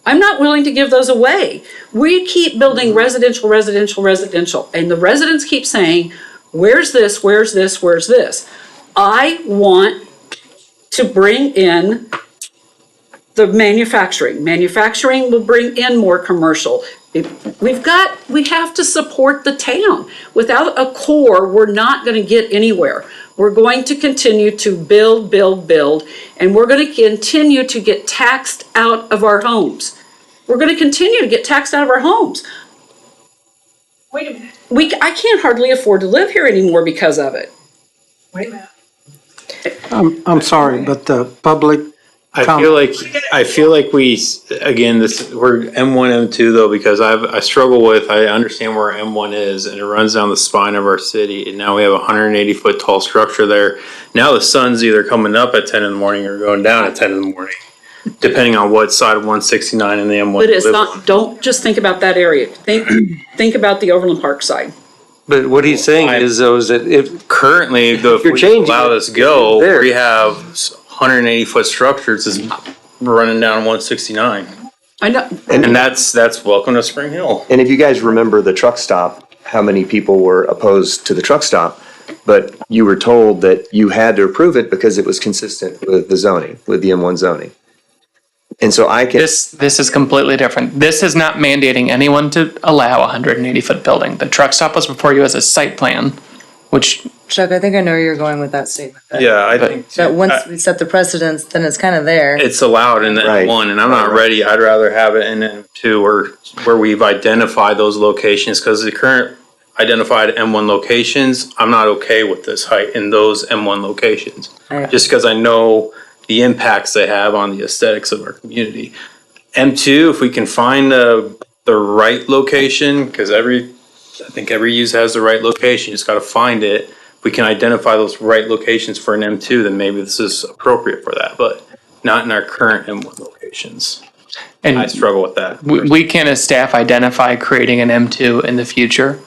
I'm not willing to give those away. We keep building residential, and the residents keep saying, where's this, where's this, where's this? I want to bring in the manufacturing. Manufacturing will bring in more commercial. We have to support the town. Without a core, we're not going to get anywhere. We're going to continue to build, and we're going to continue to get taxed out of our homes. We're going to continue to get taxed out of our homes. Wait a minute. I can't hardly afford to live here anymore because of it. Wait a minute. I'm sorry, but the public. I feel like we're M1, M2 though, because I understand where M1 is and it runs down the spine of our city. And now we have a 180-foot tall structure there. Now the sun's either coming up at 10 in the morning or going down at 10 in the morning. depending on what side of 169 and the M1 But you it's live not, on. don't just think about that area. Think about the Overland Park side. But what he's saying is though, is that if Currently, you're if we changing allow it, this go, there. we have 180-foot structures is running down 169. I know, And that's welcome to Spring Hill. And if you guys remember the truck stop, how many people were opposed to the truck stop? But you were told that you had to approve it because it was consistent with the zoning, with the M1 zoning. And so I can, This is completely different. This is not mandating anyone to allow a 180-foot building. The truck stop was before you as a site plan, which, Chuck, I think I know where you're going with that statement. Yeah, I think That once we set the precedence, then it's kind of there. it's allowed in the Right. M1, and I'm not ready. I'd rather have it in M2 or where we've identified those locations, because the current identified M1 locations, I'm not okay with this height in those M1 locations. Right. Just because I know the impacts they have on the aesthetics of our community. M2, if we can find the right location, because I think every use has the right location, you just gotta find it. If we can identify those right locations for an M2, then maybe this is appropriate for that, but not in our current M1 locations. I and struggle with that. we can as staff identify creating an M2 in the future.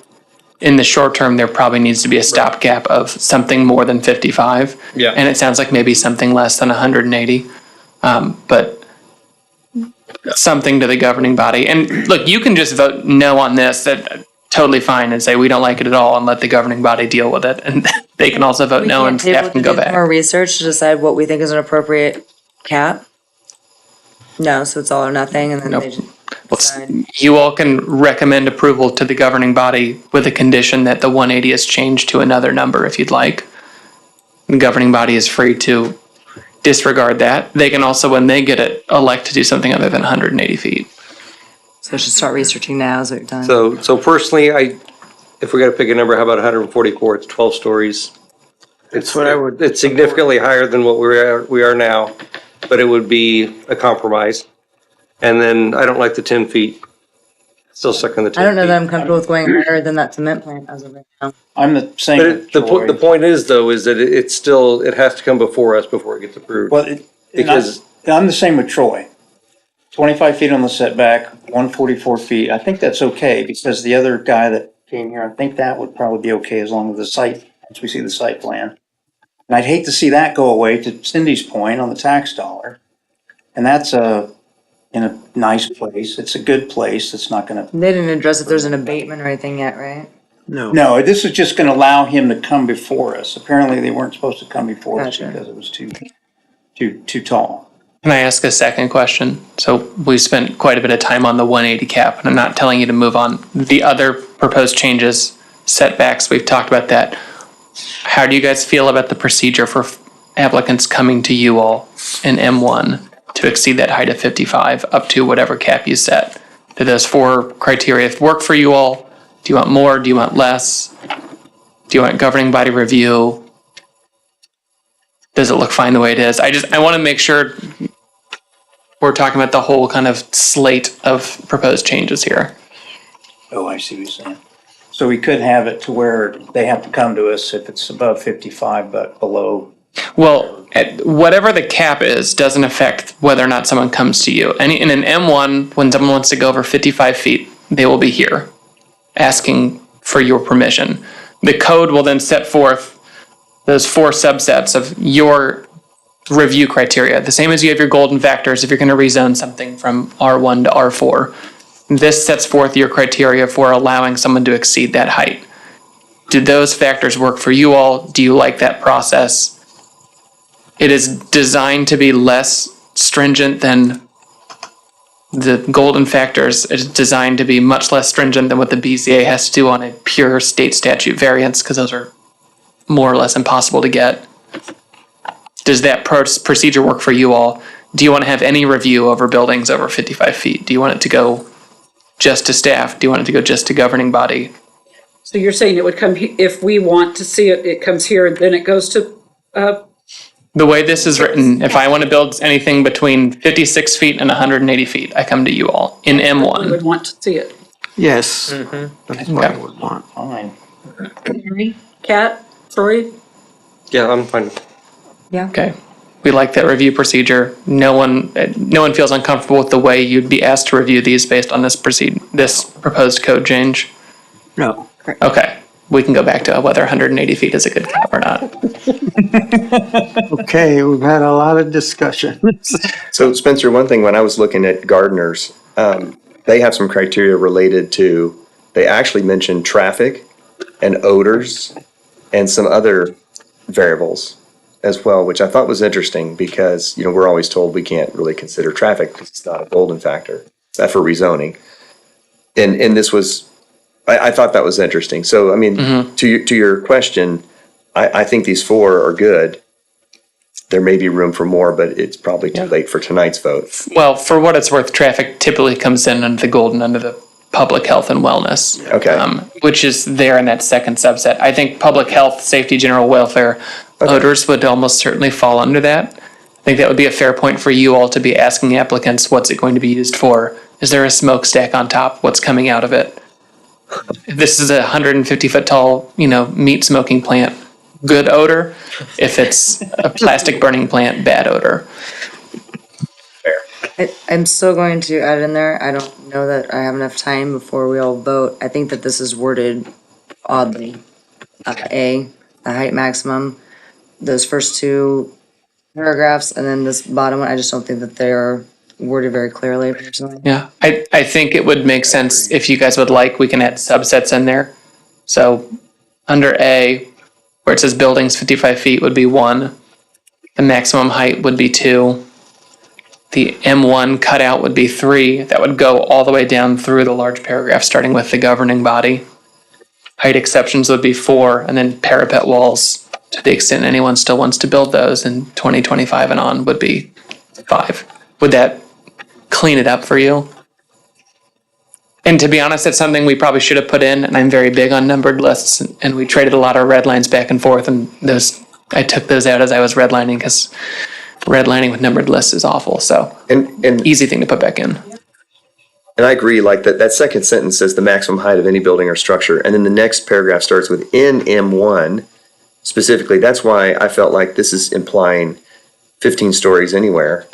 In the short term, there probably needs to be a stopgap of something more than 55. Yeah. And it sounds like maybe something less than 180. But something to the governing body. And look, you can just vote no on this, that totally fine, and say we don't like it at all and let the governing body deal with it. And they can also vote We no can't and table staff to can go do back. More research to decide what we think is an appropriate cap? No, so it's all or nothing and then they just decide. You all can recommend approval to the governing body with a condition that the 180 is changed to another number if you'd like. The governing body is free to disregard that. They can also, when they get it, elect to do something other than 180 feet. So I should start researching now is what you're telling me. So personally, if we gotta pick a number, how about 144? It's 12 stories. It's what I would. It's significantly higher than what we are now, but it would be a compromise. And then I don't like the 10 feet. Still stuck on the 10 feet. I don't know that I'm comfortable with going higher than that cement plant as of right now. I'm the same But with the Troy. point is though, is that it's still, it has to come before us before it gets approved. Well, Because- I'm the same with Troy. 25 feet on the setback, 144 feet. I think that's okay because the other guy that came here, I think that would probably be okay as long as the site, once we see the site plan. And I'd hate to see that go away, to Cindy's point, on the tax dollar. And that's in a nice place. It's a good place. It's not gonna, They didn't address if there's an abatement or anything yet, right? no, this is just gonna allow him to come before us. Apparently they weren't supposed to come before us Gotcha. because it was too tall. Can I ask a second question? So we spent quite a bit of time on the 180 cap, and I'm not telling you to move on. The other proposed changes, setbacks, we've talked about that. How do you guys feel about the procedure for applicants coming to you all in M1 to exceed that height of 55 up to whatever cap you set? Do those four criteria work for you all? Do you want more? Do you want less? Do you want governing body review? Does it look fine the way it is? I want to make sure we're talking about the whole kind of slate of proposed changes here. Oh, I see what you're saying. So we could have it to where they have to come to us if it's above 55, but below. Well, whatever the cap is doesn't affect whether or not someone comes to you. In an M1, when someone wants to go over 55 feet, they will be here asking for your permission. The code will then set forth those four subsets of your review criteria, the same as you have your golden factors if you're going to rezone something from R1 to R4. This sets forth your criteria for allowing someone to exceed that height. Do those factors work for you all? Do you like that process? It is designed to be less stringent than the golden factors. It is designed to be much less stringent than what the BZA has to do on a pure state statute variance, because those are more or less impossible to get. Does that procedure work for you all? Do you want to have any review over buildings over 55 feet? Do you want it to go just to staff? Do you want it to go just to governing body? So you're saying it would come, if we want to see it, it comes here and then it goes to, The way this is written, if I want to build anything between 56 feet and 180 feet, I come to you all in we M1. would want to see it. Yes, that's what I would want. Fine. Kat, Troy, Yeah, I'm fine. Okay. We like that review procedure. No one feels uncomfortable with the way you'd be asked to review these based on this proposed code change. No. Okay, we can go back to whether 180 feet is a good cap or not. Okay, we've had a lot of discussion. So Spencer, one thing when I was looking at gardeners, they have some criteria related to, they actually mentioned traffic and odors and some other variables as well, which I thought was interesting because, you know, we're always told we can't really consider traffic because it's not a golden factor for rezoning. And this was, I thought that was interesting. So, I mean, to your question, I think these four are good. There may be room for more, but it's probably too late for tonight's vote. Well, for what it's worth, traffic typically comes in under the golden, under the public health and wellness. Okay. Which is there in that second subset. I think public health, safety, general welfare, odors would almost certainly fall under that. I think that would be a fair point for you all to be asking applicants, what's it going to be used for? Is there a smokestack on top? What's coming out of it? If this is a 150-foot tall, meat smoking plant, good odor. If it's a plastic burning plant, bad odor. I'm still going to add in there, I don't know that I have enough time before we all vote. I think that this is worded oddly. A, the height maximum, those first two paragraphs, and then this bottom one, I just don't think that they're worded very clearly personally. Yeah, I think it would make sense if you guys would like, we can add subsets in there. So under A, where it says buildings 55 feet would be 1. The maximum height would be 2. The M1 cutout would be 3. That would go all the way down through the large paragraph, starting with the governing body. Height exceptions would be 4, and then parapet walls, to the extent anyone still wants to build those in 2025 and on, would be 5. Would that clean it up for you? And to be honest, it's something we probably should have put in, and I'm very big on numbered lists, and we traded a lot of red lines back and forth, and I took those out as I was redlining, because redlining with numbered lists is awful, so And easy thing to put back in. And I agree, like that second sentence says the maximum height of any building or structure, and then the next paragraph starts with in M1 specifically. That's why I felt like this is implying 15 stories anywhere,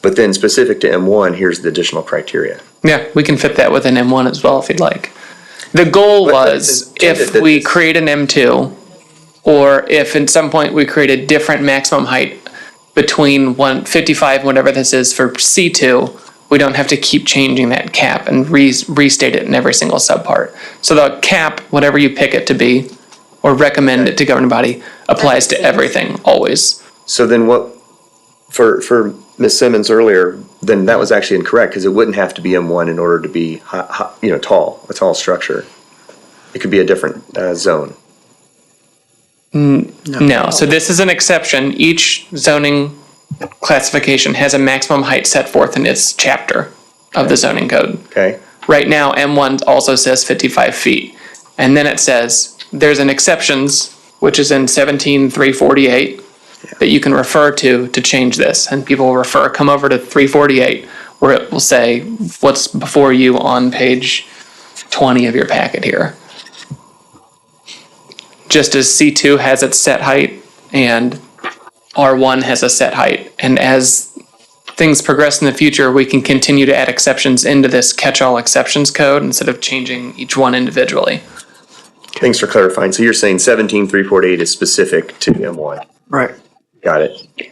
but then specific to M1, here's the additional criteria. Yeah, we can fit that within M1 as well if you'd like. The goal was if we create an M2, or if at some point we create a different maximum height between 155, whatever this is for C2, we don't have to keep changing that cap and restate it in every single subpart. So the cap, whatever you pick it to be, or recommend it to governing body, applies to everything, always. So then what, for Ms. Simmons earlier, then that was actually incorrect, because it wouldn't have to be M1 in order to be tall, a tall structure. It could be a different zone. No, so this is an exception. Each zoning classification has a maximum height set forth in its chapter of the zoning code. Okay. Right now, M1 also says 55 feet. And then it says there's an exceptions, which is in 17348, that you can refer to change this. And people will come over to 348, where it will say what's before you on page 20 of your packet here. Just as C2 has its set height and R1 has a set height. And as things progress in the future, we can continue to add exceptions into this catch-all exceptions code instead of changing each one individually. Thanks for clarifying. So you're saying 17348 is specific to M1. Right. Got it.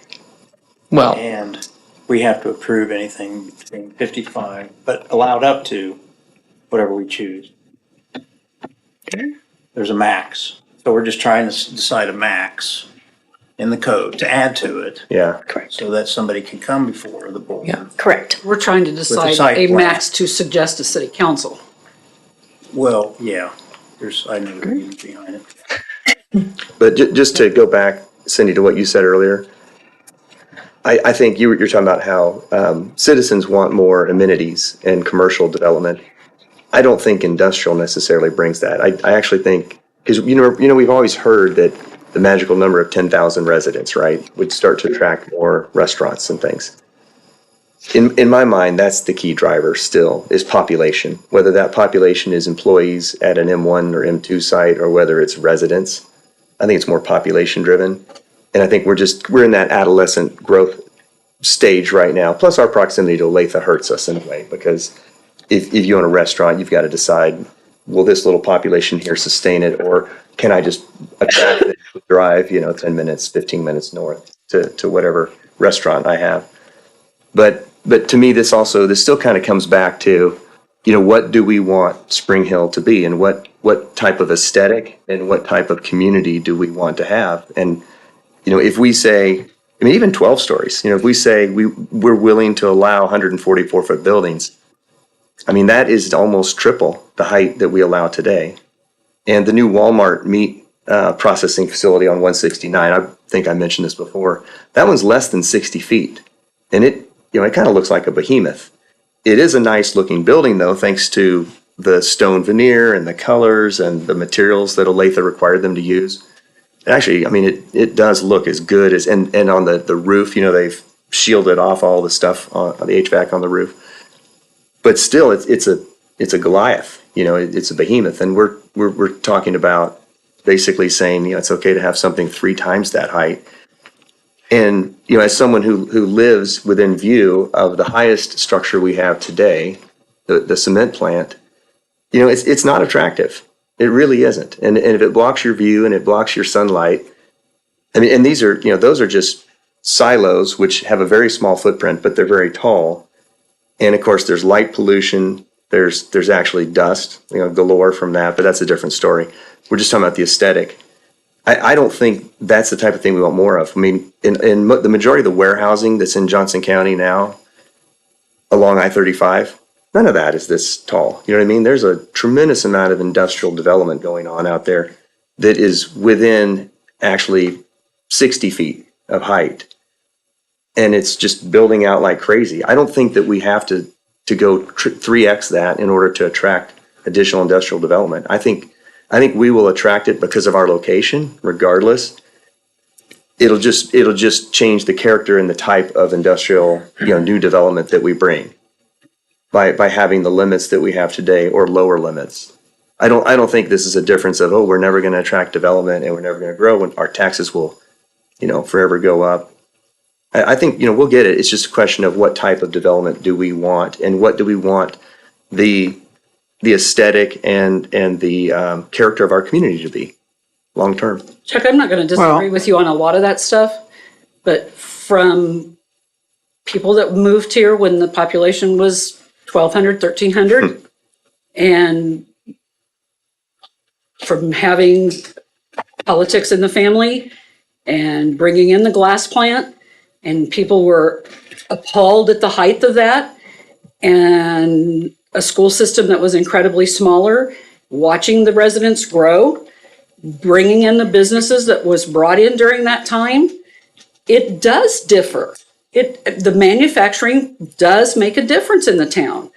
Well, And we have to approve anything between 55, but allowed up to whatever we choose. There's a max. So we're just trying to decide a max in the code to add to it. Yeah. So that somebody can come before the board. Yeah. Correct. We're trying to the decide site a plan. max to suggest to city council. Well, yeah, I know the reason behind it. But just to go back, Cindy, to what you said earlier, I think you're talking about how citizens want more amenities and commercial development. I don't think industrial necessarily brings that. I actually think, because we've always heard that the magical number of 10,000 residents, right, would start to attract more restaurants and things. In my mind, that's the key driver still, is population. Whether that population is employees at an M1 or M2 site, or whether it's residents. I think it's more population driven. And I think we're in that adolescent growth stage right now. Plus our proximity to Olathe hurts us in a way, because if you own a restaurant, you've got to decide, will this little population here sustain it, or can I just attract it, drive, 10 minutes, 15 minutes north to whatever restaurant I have. But to me, this still kind of comes back to, what do we want Spring Hill to be, and what type of aesthetic and what type of community do we want to have? And, if we say, even 12 stories, if we say we're willing to allow 144-foot buildings, that is almost triple the height that we allow today. And the new Walmart meat processing facility on 169, I think I mentioned this before, that one's less than 60 feet. And it kind of looks like a behemoth. It is a nice looking building though, thanks to the stone veneer and the colors and the materials that Olathe required them to use. Actually, it does look as good as, and on the roof, they've shielded off all the stuff on the HVAC on the roof. But still, it's a Goliath, it's a behemoth. And we're talking about basically saying, it's okay to have something 3 times that height. And, as someone who lives within view of the highest structure we have today, the cement plant, it's not attractive. It really isn't. And if it blocks your view and it blocks your sunlight, and these are, those are just silos which have a very small footprint, but they're very tall. And of course, there's light pollution. There's actually dust, galore from that, but that's a different story. We're just talking about the aesthetic. I don't think that's the type of thing we want more of. In the majority of the warehousing that's in Johnson County now, along I-35, none of that is this tall. You know what I mean? There's a tremendous amount of industrial development going on out there that is within actually 60 feet of height. And it's just building out like crazy. I don't think that we have to go 3x that in order to attract additional industrial development. I think we will attract it because of our location, regardless. It'll just change the character and the type of industrial, new development that we bring by having the limits that we have today or lower limits. I don't think this is a difference of, we're never going to attract development and we're never going to grow when our taxes will, forever go up. I think, we'll get it. It's just a question of what type of development do we want, and what do we want the aesthetic and the character of our community to be long term. Chuck, I'm not going to disagree with you on a lot of that stuff, but from people that moved here when the population was 1,200, 1,300, and from having politics in the family and bringing in the glass plant, and people were appalled at the height of that, and a school system that was incredibly smaller, watching the residents grow, bringing in the businesses that was brought in during that time, it does differ. The manufacturing does make a difference in the town.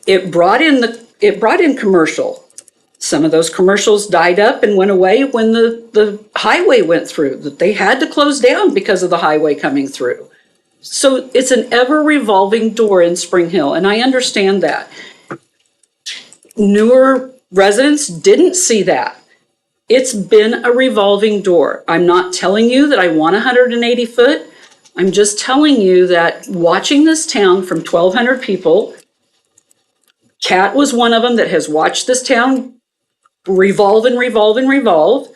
It brought in commercial. Some of those commercials died up and went away when the highway went through, that they had to close down because of the highway coming through. So it's an ever revolving door in Spring Hill, and I understand that. Newer residents didn't see that. It's been a revolving door. I'm not telling you that I want 180 foot. I'm just telling you that watching this town from 1,200 people, Kat was one of them that has watched this town revolve and revolve and revolve.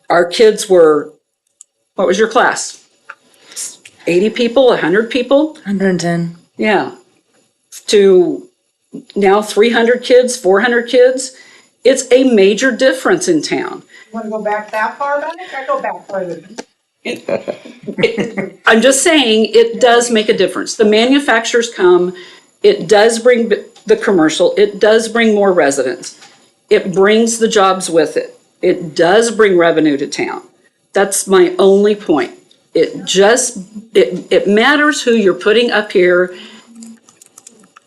Our kids were, what was your class? 80 people, 100 people? 110. Yeah. To now 300 kids, 400 kids. It's a major difference in town. You want to go back that far back? I go back further. I'm just saying it does make a difference. The manufacturers come, it does bring the commercial, it does bring more residents. It brings the jobs with it. It does bring revenue to town. That's my only point. It matters who you're putting up here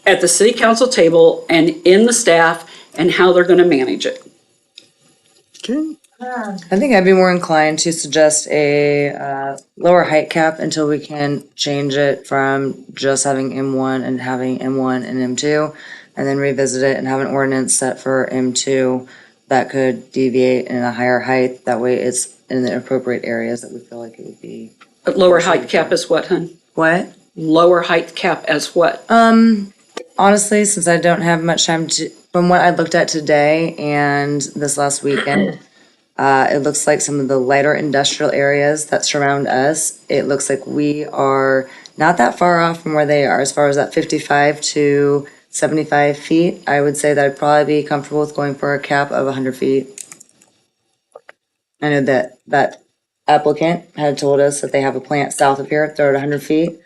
at the city council table and in the staff and how they're going to manage it. Okay. I think I'd be more inclined to suggest a lower height cap until we can change it from just having M1 and having M1 and M2, and then revisit it and have an ordinance set for M2 that could deviate in a higher height. That way it's in the appropriate areas that we feel like it would be. But lower height cap is what, hun? What? Lower height cap as what? Honestly, since I don't have much time to, from what I looked at today and this last weekend, it looks like some of the lighter industrial areas that surround us, it looks like we are not that far off from where they are as far as that 55 to 75 feet. I would say that I'd probably be comfortable with going for a cap of 100 feet. I know that applicant had told us that they have a plant south of here, they're at 100 feet.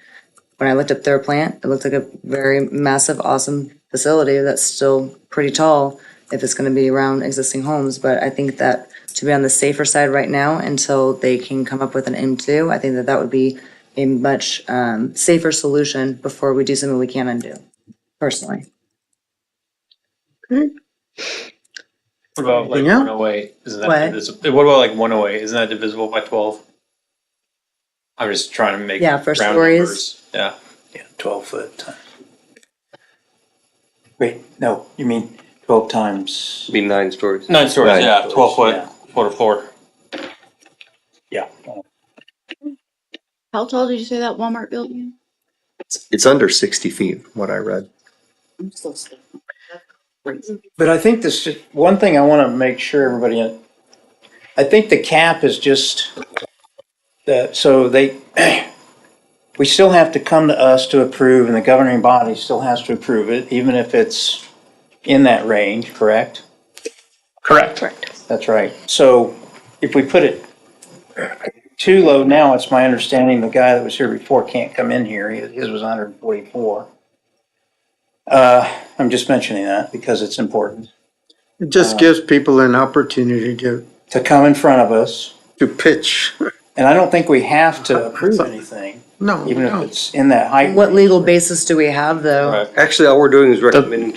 When I looked up their plant, it looked like a very massive, awesome facility that's still pretty tall if it's gonna be around existing homes. But I think that to be on the safer side right now until they can come up with an M2, I think that that would be a much safer solution before we do something we can't undo, personally. What about like Yeah. 108? Isn't that What? divisible? What about like 108? Isn't that divisible by 12? I'm just trying to make Yeah, for round stories. numbers. Yeah. Yeah, 12 foot. Wait, no, you mean 12 times, Be 9 stories. 9 stories, Nine yeah, 12 foot, yeah. floor to floor. yeah. How tall did you say that Walmart building? It's under 60 feet, what I read. I'm still stuck. But I think this, one thing I want to make sure everybody, I think the cap is just that, so we still have to come to us to approve, and the governing body still has to approve it, even if it's in that range, correct? Correct. That's right. So if we put it too low now, it's my understanding the guy that was here before can't come in here. His was 144. I'm just mentioning that because it's important. It just gives people an opportunity to come in front of us. to pitch. And I don't think we have to approve anything, No, even if no. it's in that height. What legal basis do we have, though? Actually, all we're doing is recommending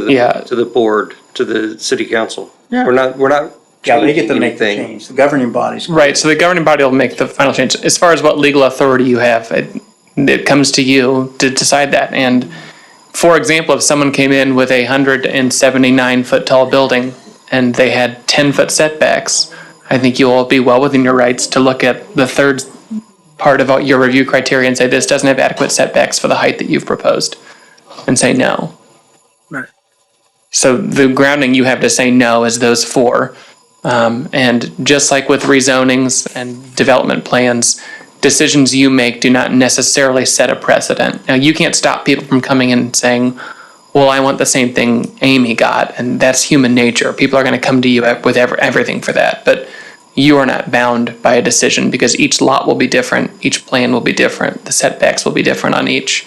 Yeah. to the board, to the city council. Yeah. We're not Yeah, they get to changing make the anything. change. The governing bodies. Right, so the governing body will make the final change. As far as what legal authority you have, it comes to you to decide that. And for example, if someone came in with a 179-foot tall building and they had 10-foot setbacks, I think you will be well within your rights to look at the third part of your review criteria and say this doesn't have adequate setbacks for the height that you've proposed, and say no. Right. So the grounding you have to say no is those four. And just like with rezonings and development plans, decisions you make do not necessarily set a precedent. Now, you can't stop people from coming in and saying, well, I want the same thing Amy got, and that's human nature. People are going to come to you with everything for that, but you are not bound by a decision because each lot will be different, each plan will be different, the setbacks will be different on each,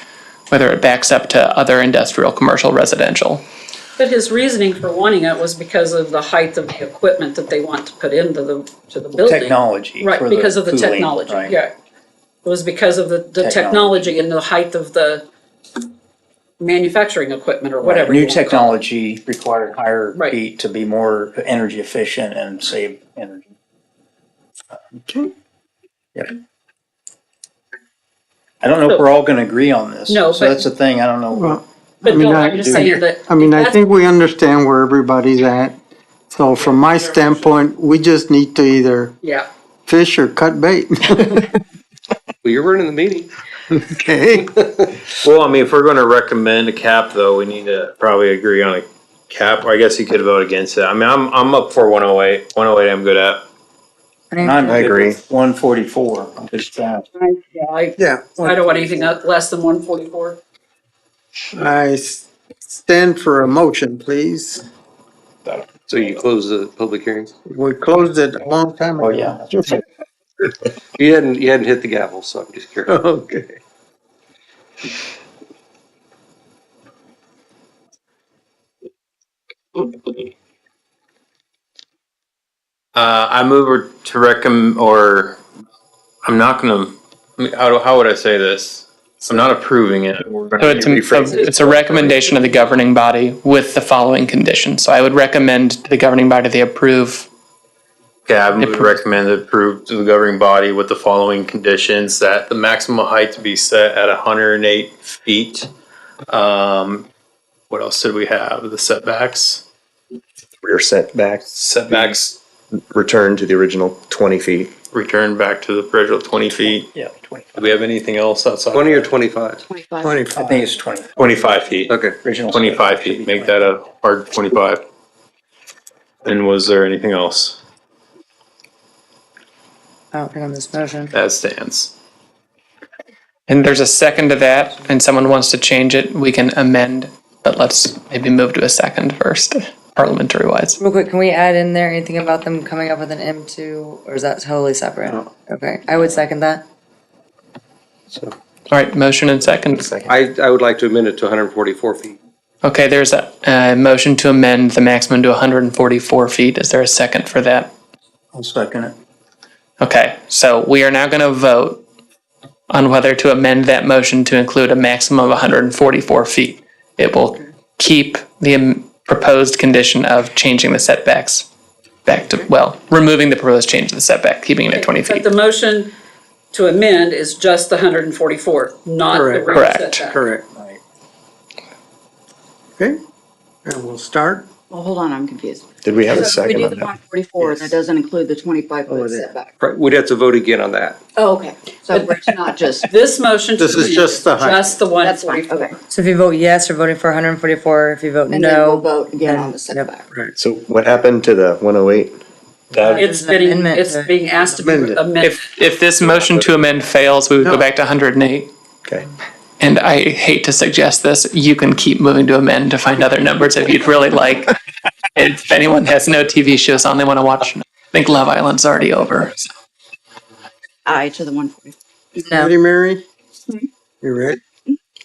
whether it backs up to other industrial, commercial, residential. But his reasoning for wanting it was because of the height of the equipment that they want to put into the building. Technology. Right, for because of the cooling, technology, right. yeah. It was because of the technology and the height of the manufacturing equipment or whatever. New you wanna call it. technology required higher Right. heat to be more energy efficient and save energy. Yep. I don't know if we're all gonna agree on this. No, So but- that's the thing, I don't know. Well, But no, I'm just saying that. I think we understand where everybody's at. So from my standpoint, we just need to either Yeah, fish or cut bait. Well, you're running the meeting. Okay. Well, I mean, if we're going to recommend a cap, though, we need to probably agree on a cap. Or I guess you could vote against it. I mean, I'm up for 108. 108, I'm good at. I'm I good agree. with 144. I'm just, Yeah. I don't want anything less than 144. I stand for a motion, please. So you close the public hearings? We closed it a long time ago. Oh, yeah. You hadn't hit the gavel, so I'm just curious. Okay. I move to recommend, or I'm not going to, how would I say this? I'm not approving it. We're So going to rephrase it. it's a recommendation of the governing body with the following conditions. So I would recommend to the governing body they approve. Okay, I would recommend to approve to the governing body with the following conditions, that the maximum height to be set at 108 feet. What else did we have? The setbacks? rear setbacks Setbacks return to the original 20 feet. return back to the original 20 feet. Yeah, 20. Do we have anything else outside? 20 or 25? 25. I think it's 20. 25 feet. Okay. Original. 25 feet, make that a hard 25. And was there anything else? I don't think on this motion. That stands. And there's a second to that, and someone wants to change it, we can amend, but let's maybe move to a second first, parliamentary wise. Real quick, can we add in there anything about them coming up with an M2, or is that totally separate? Okay, I would second that. All right, motion and second. I would like to amend it to 144 feet. Okay, there's a motion to amend the maximum to 144 feet. Is there a second for that? I'll second it. Okay, so we are now going to vote on whether to amend that motion to include a maximum of 144 feet. It will keep the proposed condition of changing the setbacks back to, well, removing the proposed change of the setback, keeping it at 20 But feet. the motion to amend is just the 144, not the rear Correct. setback. Correct. Okay, and we'll start. Well, hold on, I'm confused. Did we have a So if we second do on the that? 144, that doesn't include the 25-foot setback. Right, we'd have to vote again on that. Oh, okay. So it's not just, This motion to This is amend just the height. Just the that's fine, 144. okay. So if you vote yes, you're voting for 144. If you vote And then we'll no, vote again on the Yep. setback. So what happened to the 108? It's an getting, amendment it's to- being asked to be Amended. amended. If this motion to amend fails, we would go No. back to 108. Okay. And I hate to suggest this, you can keep moving to amend to find other numbers if you'd really like. If anyone has no TV shows on they want to watch, I think Love Island's already over. Aye to the 144. no. Ready, Mary? You ready?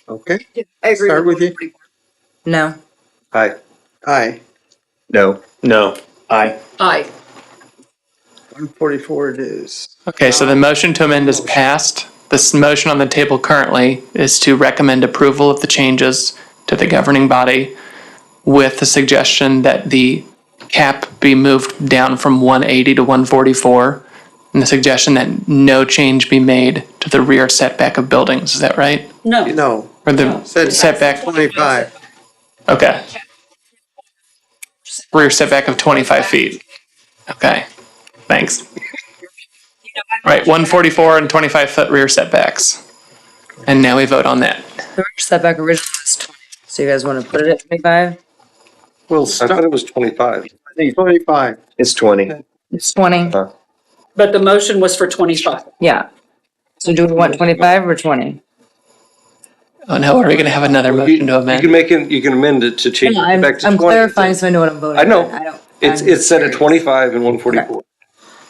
Okay, I agree Start with you. 144. No. Aye. aye. No. No. Aye. Aye. 144 it is. Okay, so the motion to amend is passed. This motion on the table currently is to recommend approval of the changes to the governing body with the suggestion that the cap be moved down from 180 to 144, and the suggestion that no change be made to the rear setback of buildings. Is that right? No. No, Or the said setback? 25. Okay. Rear setback of 25 feet. Okay, thanks. Right, 144 and 25-foot rear setbacks. And now we vote on that. The rear setback originally was 20. So you guys want to put it at 25? We'll I thought start, it was 25. I think 25. It's 20. It's 20. But the motion was for 25. Yeah. So do we want 25 or 20? Oh no, are we gonna have another motion to You amend? can make it, you can amend it to change it back to 20. I'm clarifying so I know what I'm voting. I know. on. I don't. It's set at 25 and 144. All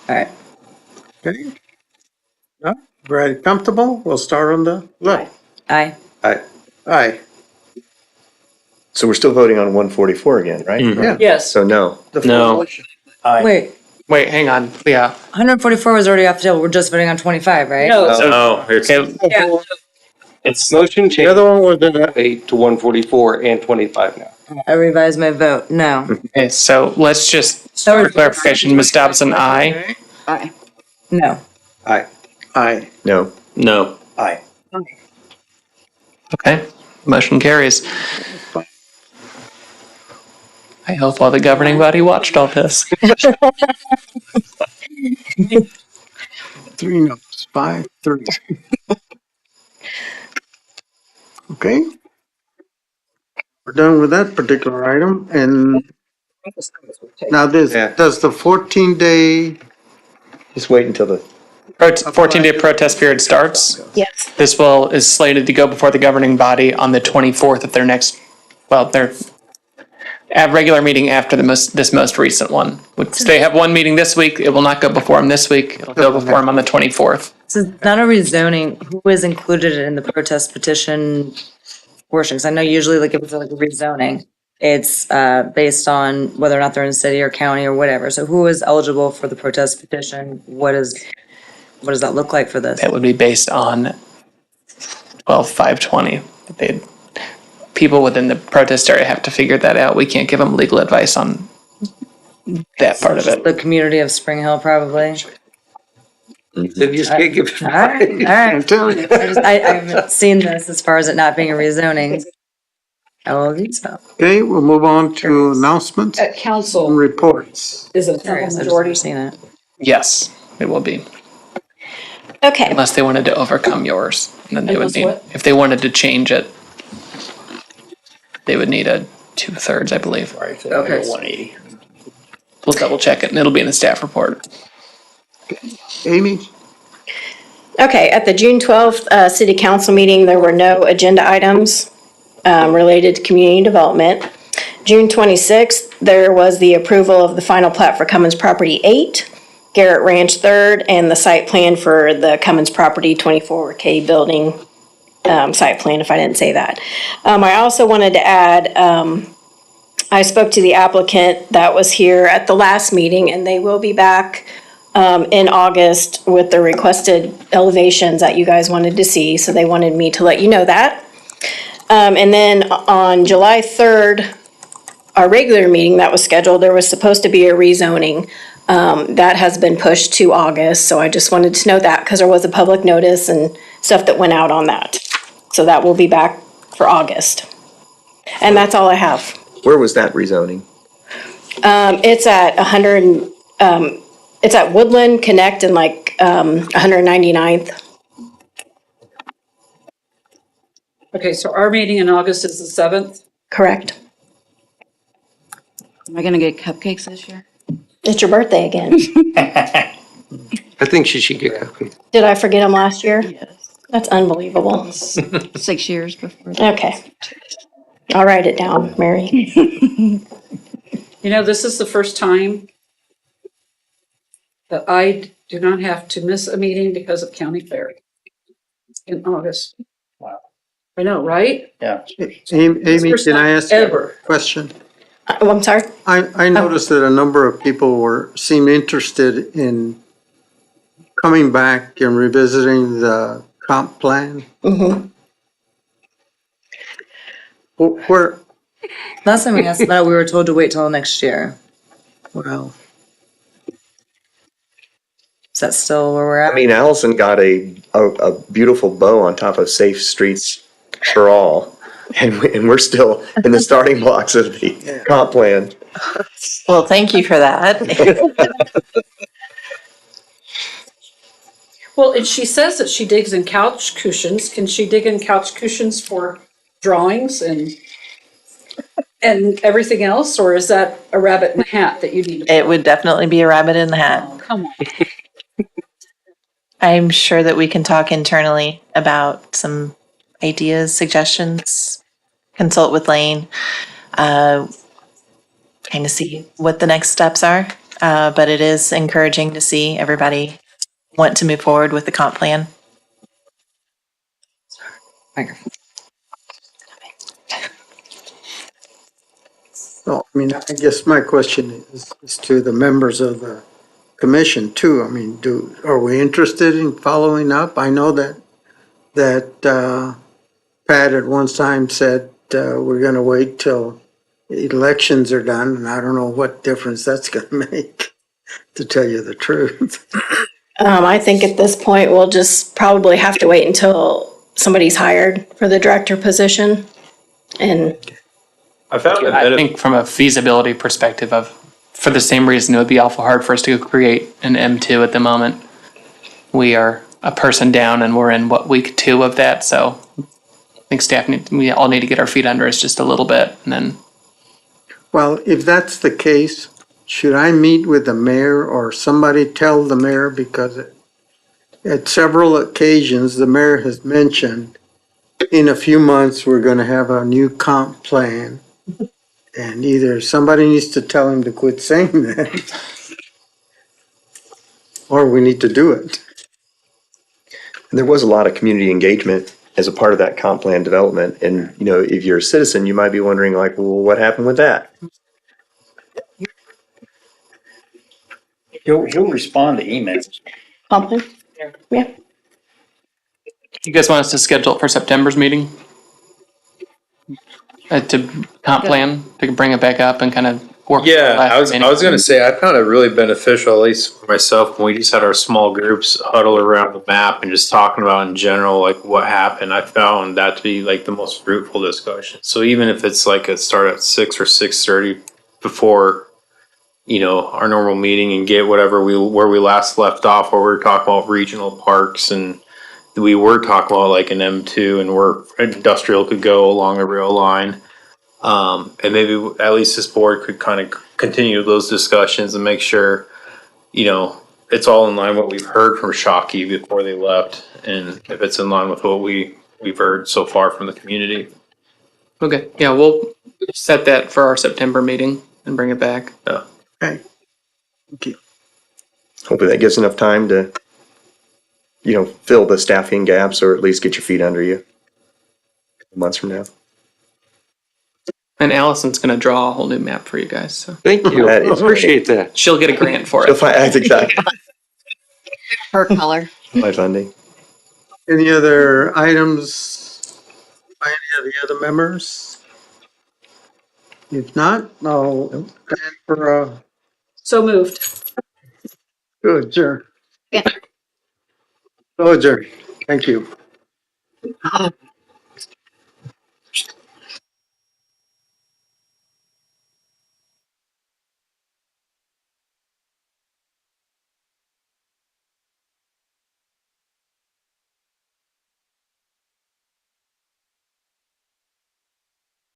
right. Okay. No, very comfortable? We'll start on the left. Aye. Aye. Aye. So we're still voting on 144 again, right? Yeah. Yes. So no. The No. full motion. Aye. Wait, hang on, yeah. 144 was already off the table. We're just voting on 25, right? No. No, it's, Yeah. it's, Motion The change other one was the, 8 to 144 and 25 now. I revise my vote. No. Okay, so let's just, for clarification, Ms. Dobson, aye. Aye. No. Aye. aye. No. no. Aye. Okay, motion carries. I hope all the governing body watched all this. 3 noes, 5, 3. Okay. We're done with that particular item, and now this, Yeah. does the 14-day, Just wait until the 14-day protest period starts. Yes. This is slated to go before the governing body on the 24th of their next, their regular meeting after this most recent one. They have one meeting this week. It will not go before them this week. It'll go before them on the 24th. So it's not a rezoning. Who is included in the protest petition portion? Because I know usually like if it's like a rezoning, it's based on whether or not they're in city or county or whatever. So who is eligible for the protest petition? What does that look like for this? It would be based on 520. People within the protest area have to figure that out. We can't give them legal advice on that part of it. The community of Spring Hill, probably. Then you just can't give it. All right, all right. I'm telling you. I haven't seen this as far as it not being a rezoning. all of these up. Okay, we'll move on to announcements At and council, reports. is it a Sorry, I simple just majority? never seen it. Yes, it will be, Okay, unless they wanted to overcome yours. And then they would Unless need, what? if they wanted to change it, they would need a 2/3, I believe. Right, so Okay. 180. We'll double check it and it'll be in the staff report. Amy? okay, at the June 12th, city council meeting, there were no agenda items, related to community development. June 26th, there was the approval of the final plat for Cummins Property 8, Garrett Ranch 3rd, and the site plan for the Cummins Property 24K building, site plan, if I didn't say that. I also wanted to add, I spoke to the applicant that was here at the last meeting, and they will be back in August with the requested elevations that you guys wanted to see, so they wanted me to let you know that. And then on July 3rd, our regular meeting that was scheduled, there was supposed to be a rezoning. That has been pushed to August, so I just wanted to know that, because there was a public notice and stuff that went out on that. So that will be back for August. And that's all I have. Where was that rezoning? It's at 100, it's at Woodland Connect and 199th. Okay, so our meeting in August is the 7th. Correct. Am I gonna get cupcakes this year? It's your birthday again. I think she should get cookies. Did I forget them last year? Yes. That's unbelievable. 6 years before. that. Okay. I'll write it down, Mary. You know, this is the first time that I do not have to miss a meeting because of county fair in August. Wow. I know, right? Yeah. Amy, First can I time ask you a ever. question? Oh, I'm sorry? I noticed that a number of people seemed interested in coming back and revisiting the comp plan. Mm-hmm. Where, Last time we asked about it, we were told to wait till next year. well, Is that still where we're at? I mean, Allison got a beautiful bow on top of Safe Streets for All. And we're still in the starting blocks of the comp plan. Well, thank you for that. Well, and she says that she digs in couch cushions. Can she dig in couch cushions for drawings and everything else? Or is that a rabbit in the hat that you need to? It would definitely be a rabbit in the hat. Oh, come on. I'm sure that we can talk internally about some ideas, suggestions, consult with Lane, kind of see what the next steps are. But it is encouraging to see everybody want to move forward with the comp plan. Microphone. well, I mean, I guess my question is to the members of the commission too. I mean, are we interested in following up? I know that Pat at one time said, we're gonna wait till elections are done, and I don't know what difference that's gonna make, to tell you the truth. I think at this point, we'll just probably have to wait until somebody's hired for the director position. And I found a I bit of, think from a feasibility perspective for the same reason, it would be awful hard for us to create an M2 at the moment. We are a person down and we're in week 2 of that. So I think we all need to get our feet under us just a little bit and then. Well, if that's the case, should I meet with the mayor or somebody tell the mayor? Because at several occasions, the mayor has mentioned in a few months, we're gonna have a new comp plan. And either somebody needs to tell him to quit saying that, or we need to do it. And there was a lot of community engagement as a part of that comp plan development. And, you know, if you're a citizen, you might be wondering like, well, what happened with that? He'll respond to emails. Compliment? Yeah. You guys want us to schedule it for September's meeting? To comp plan, to bring it back up and kind of work. Yeah, I was gonna say, I found it really beneficial, at least for myself, when we just had our small groups huddle around the map and just talking about in general, like what happened. I found that to be like the most fruitful discussion. So even if it's like a start at 6 or 6:30 before, our normal meeting and get where we last left off, where we were talking about regional parks and we were talking about like an M2 and where industrial could go along the rail line. And maybe at least this board could kind of continue those discussions and make sure, it's all in line with what we've heard from Shockey before they left. And if it's in line with what we've heard so far from the community. Okay, yeah, we'll set that for our September meeting and bring it back. Yeah. Okay. Thank you. Hopefully that gives enough time to, fill the staffing gaps or at least get your feet under you months from now. And Allison's gonna draw a whole new map for you guys, so Thank you. That is Appreciate that. she'll get a grant for You'll it. find, that's exactly Her color. my funding. Any other items by any of the other members? If not, I'll stand for So moved. adjourn. Yeah. So adjourn. Thank you.